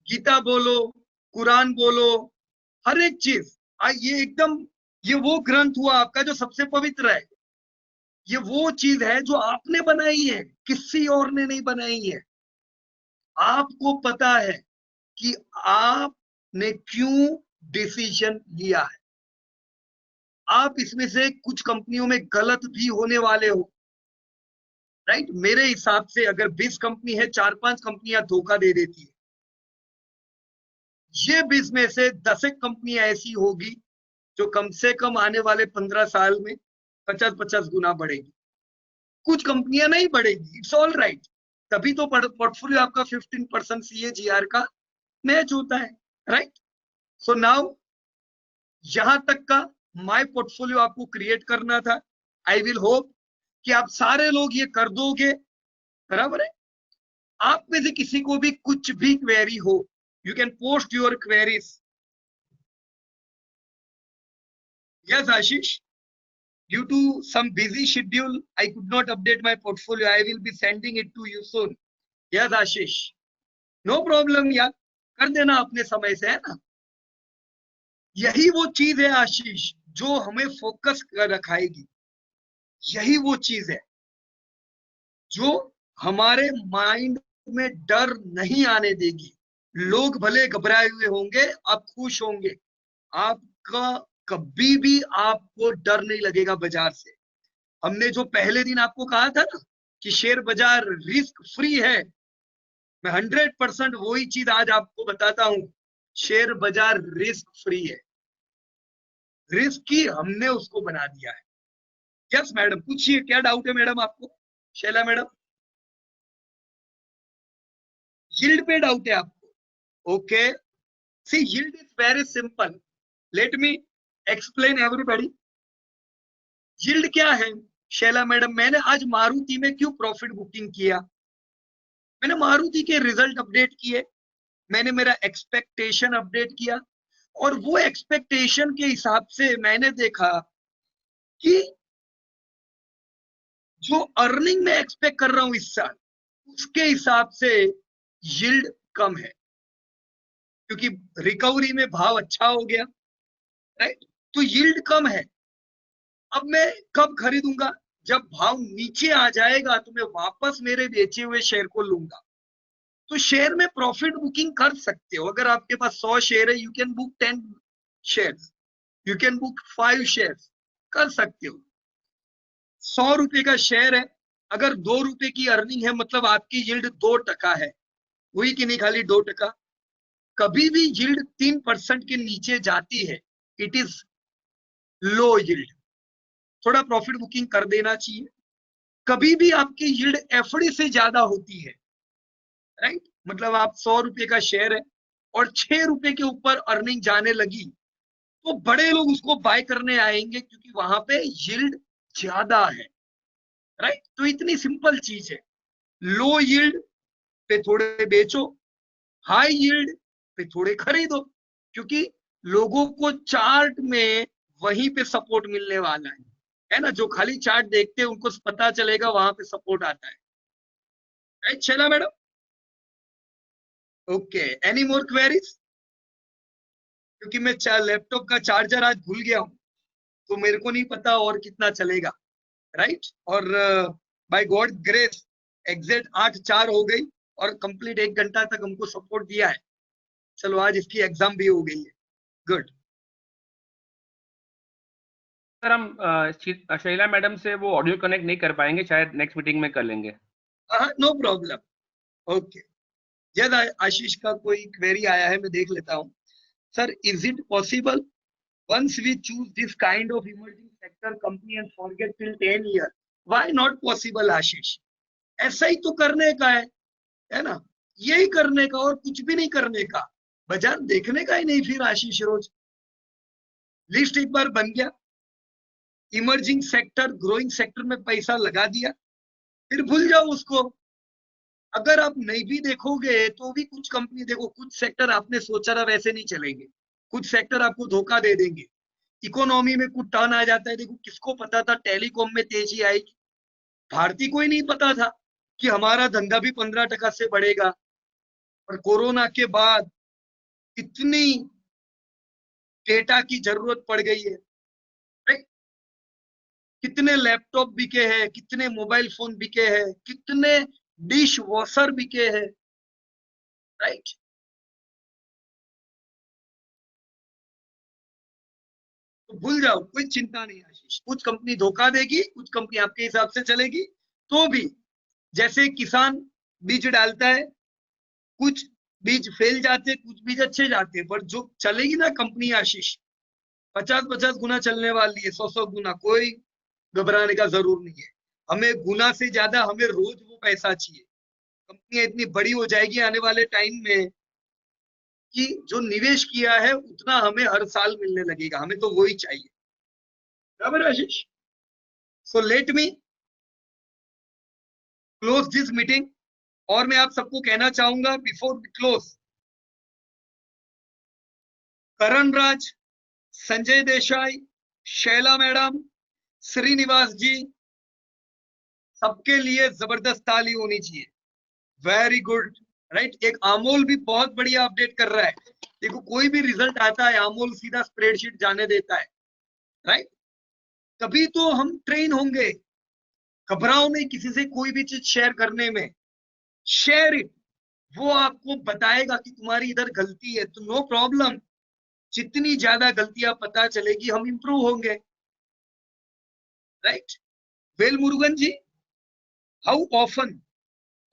Speaker 1: गीता बोलो, कुरान बोलो, हर एक चीज, ये एकदम, ये वो ग्रंथ हुआ आपका जो सबसे पवित्र है. ये वो चीज है जो आपने बनाई है, किसी और ने नहीं बनाई है. आपको पता है कि आपने क्यों डिसीजन लिया है. आप इसमें से कुछ कंपनियों में गलत भी होने वाले हो. राइट. मेरे हिसाब से अगर 20 कंपनी है, 4-5 कंपनियां धोखा दे देती है. ये 20 में से 10 कंपनियां ऐसी होगी जो कम से कम आने वाले 15 साल में 50-50 गुना बढ़ेगी. कुछ कंपनियां नहीं बढ़ेगी. It's all right. तभी तो पोर्टफोलियो आपका 15% CAGR का मैच होता है. राइट. सो नाउ यहां तक का माय पोर्टफोलियो आपको क्रिएट करना था. आई विल होप कि आप सारे लोग ये कर दोगे. बराबर है. आप में से किसी को भी कुछ भी क्वेरी हो, you can post your queries. Yes, Ashish. Due to some busy schedule, I could not update my portfolio. I will be sending it to you soon. Yes, Ashish. No problem यार, कर देना अपने समय से, है ना? यही वो चीज है आशीष जो हमें फोकस कर रखाएगी. यही वो चीज है जो हमारे माइंड में डर नहीं आने देगी. लोग भले घबराए हुए होंगे, आप खुश होंगे. आपका कभी भी आपको डर नहीं लगेगा बाजार से. हमने जो पहले दिन आपको कहा था ना कि शेयर बाजार रिस्क फ्री है, मैं 100% वही चीज आज आपको बताता हूं. शेयर बाजार रिस्क फ्री है. रिस्क ही हमने उसको बना दिया है. यस मैडम, पूछिए क्या डाउट है मैडम आपको. शैला मैडम, यील्ड पे डाउट है आपको. Okay, see, yield is very simple. Let me explain everybody. Yield क्या है शैला मैडम? मैंने आज मारुति में क्यों प्रॉफिट बुकिंग किया? मैंने मारुति के रिजल्ट अपडेट किए, मैंने मेरा एक्सपेक्टेशन अपडेट किया, और वो एक्सपेक्टेशन के हिसाब से मैंने देखा कि जो अर्निंग में एक्सपेक्ट कर रहा हूं इस साल, उसके हिसाब से यील्ड कम है, क्योंकि रिकवरी में भाव अच्छा हो गया, राइट? तो यील्ड कम है। अब मैं कब खरीदूंगा? जब भाव नीचे आ जाएगा तो मैं वापस मेरे बेचे हुए शेयर को लूंगा। तो शेयर में प्रॉफिट बुकिंग कर सकते हो। अगर आपके पास 100 शेयर है, you can book 10 shares, you can book 5 shares, कर सकते हो। 100 रुपए का शेयर है, अगर 2 रुपए की अर्निंग है, मतलब आपकी यील्ड 2% है, हुई कि नहीं? खाली 2%। कभी भी यील्ड 3% के नीचे जाती है, इट इज लो यील्ड, थोड़ा प्रॉफिट बुकिंग कर देना चाहिए। कभी भी आपकी यील्ड एफडी से ज्यादा होती है, राइट? मतलब आप 100 रुपए का शेयर है और 6 रुपए के ऊपर अर्निंग जाने लगी, तो बड़े लोग उसको बाय करने आएंगे, क्योंकि वहां पे यील्ड ज्यादा है, राइट? तो इतनी सिंपल चीज है। लो यील्ड पे थोड़े बेचो, हाई यील्ड पे थोड़े खरीदो, क्योंकि लोगों को चार्ट में वहीं पे सपोर्ट मिलने वाला है ना? जो खाली चार्ट देखते हैं उनको पता चलेगा वहां पे सपोर्ट आता है, right Shaila madam? Okay, any more queries? क्योंकि मैं लैपटॉप का चार्जर आज भूल गया हूं, तो मेरे को नहीं पता और कितना चलेगा, राइट? और बाय गॉड ग्रेस एग्जैक्ट 8:04 हो गई और कंप्लीट 1 घंटा तक हमको सपोर्ट दिया है। चलो आज इसकी एग्जाम भी हो गई है, गुड।
Speaker 5: सर हम शैला मैडम से वो ऑडियो कनेक्ट नहीं कर पाएंगे, शायद नेक्स्ट मीटिंग में कर लेंगे।
Speaker 1: हाँ, नो प्रॉब्लम, ओके। जब आशीष का कोई क्वेरी आया है, मैं देख लेता हूँ। Sir, is it possible once we choose this kind of emerging sector company and forget till 10 years? Why not possible आशीष? ऐसा ही तो करने का है ना? यही करने का और कुछ भी नहीं करने का, बाजार देखने का ही नहीं फिर आशीष रोज। लिस्ट एक बार बन गया, इमर्जिंग सेक्टर, ग्रोइंग सेक्टर में पैसा लगा दिया, फिर भूल जाओ उसको। अगर आप नहीं भी देखोगे तो भी कुछ कंपनी देखो, कुछ सेक्टर आपने सोचा था वैसे नहीं चलेंगे, कुछ सेक्टर आपको धोखा दे देंगे। इकोनॉमी में कुछ टर्न आ जाता है, देखो किसको पता था टेलीकॉम में तेजी आएगी? भारतीय को ही नहीं पता था कि हमारा धंधा भी 15% से बढ़ेगा। और कोरोना के बाद इतनी डेटा की जरूरत पड़ गई है, राइट? कितने लैपटॉप बिके हैं, कितने मोबाइल फोन बिके हैं, कितने डिश वॉशर बिके हैं, राइट? तो भूल जाओ, कोई चिंता नहीं आशीष। कुछ कंपनी धोखा देगी, कुछ कंपनी आपके हिसाब से चलेगी। तो भी जैसे किसान बीज डालता है, कुछ बीज फेल जाते, कुछ बीज अच्छे जाते, पर जो चलेगी ना कंपनी आशीष, 50-50 गुना चलने वाली है, 100-100 गुना। कोई घबराने का जरूर नहीं है। हमें गुना से ज्यादा हमें रोज वो पैसा चाहिए। कंपनी इतनी बड़ी हो जाएगी आने वाले टाइम में कि जो निवेश किया है उतना हमें हर साल मिलने लगेगा, हमें तो वही चाहिए, बराबर Ashish? So let me close this meeting. और मैं आप सबको कहना चाहूंगा before we close, Karan Raj, Sanjay Desai, Shaila madam, Srinivas ji, सबके लिए जबरदस्त ताली होनी चाहिए। Very good, right? एक अमोल भी बहुत बढ़िया अपडेट कर रहा है। देखो कोई भी रिजल्ट आता है अमोल सीधा स्प्रेडशीट जाने देता है, राइट? तभी तो हम ट्रेन होंगे। घबराओ नहीं किसी से कोई भी चीज शेयर करने में, शेयर इट। वो आपको बताएगा कि तुम्हारी इधर गलती है, तो नो प्रॉब्लम। जितनी ज्यादा गलतियां पता चलेगी हम इंप्रूव होंगे, right? Well Murugan ji, how often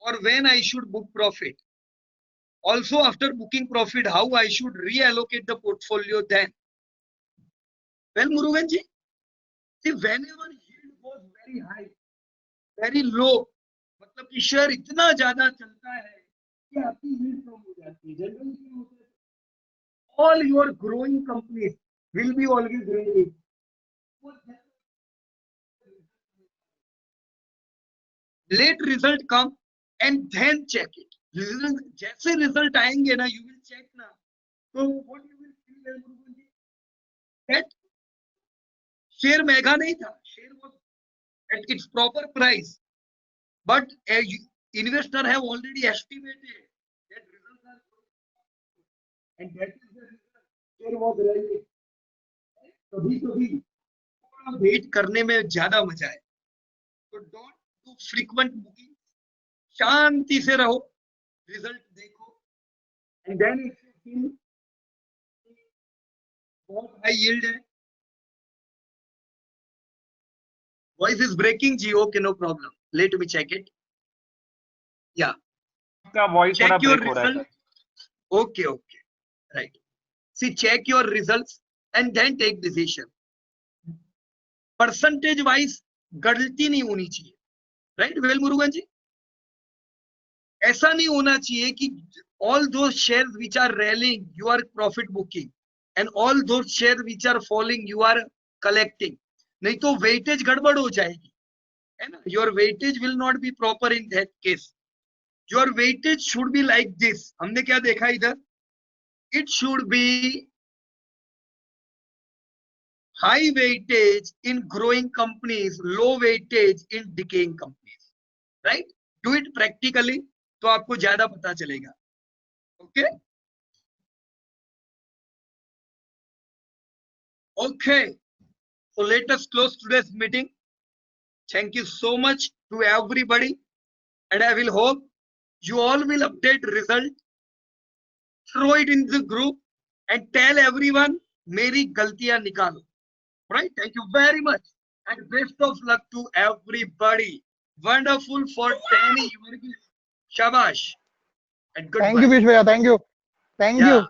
Speaker 1: और when I should book profit? Also after booking profit, how I should reallocate the portfolio then? Well, Murugan ji, see whenever yield goes very high, very low, मतलब कि share इतना ज्यादा चलता है कि आपकी yield कम हो जाती है। Generally all your growing companies will be always growing. Let result come and then check it. जैसे रिजल्ट आएंगे ना, you will check ना, तो what you will feel that share महंगा नहीं था, share was at its proper price, but a investor have already estimated that results are good, and that is the reason share was rising. कभी थोड़ा wait करने में ज्यादा मजा है, तो डोंट डू फ्रीक्वेंट बुकिंग, शांति से रहो, रिजल्ट देखो, and then if you feel बहुत हाई यील्ड है, वॉइस इज ब्रेकिंग जी, okay no problem, let me check it, या
Speaker 5: आपका वॉइस थोड़ा
Speaker 1: check your
Speaker 5: ब्रेक हो रहा है
Speaker 1: result. Okay, right. See, check your results and then take decision. Percentage wise गलती नहीं होनी चाहिए, right? वेल मुरुगन जी, ऐसा नहीं होना चाहिए कि all those shares which are rallying you are profit booking and all those shares which are falling you are collecting. नहीं तो weightage गड़बड़ हो जाएगी, है ना? Your weightage will not be proper in that case. Your weightage should be like this. हमने क्या देखा इधर? It should be high weightage in growing companies, low weightage in decaying companies, right? Do it practically, तो आपको ज्यादा पता चलेगा. Okay? Okay. So let us close today's meeting. Thank you so much to everybody, and I will hope you all will update result, throw it in the group, and tell everyone मेरी गलतियां निकालो. Right? Thank you very much, and best of luck to everybody. Wonderful for 10 years. Shabash and goodbye.
Speaker 6: Thank you, Vish Bhaiya. Thank you. Thank
Speaker 1: Yeah.
Speaker 6: you.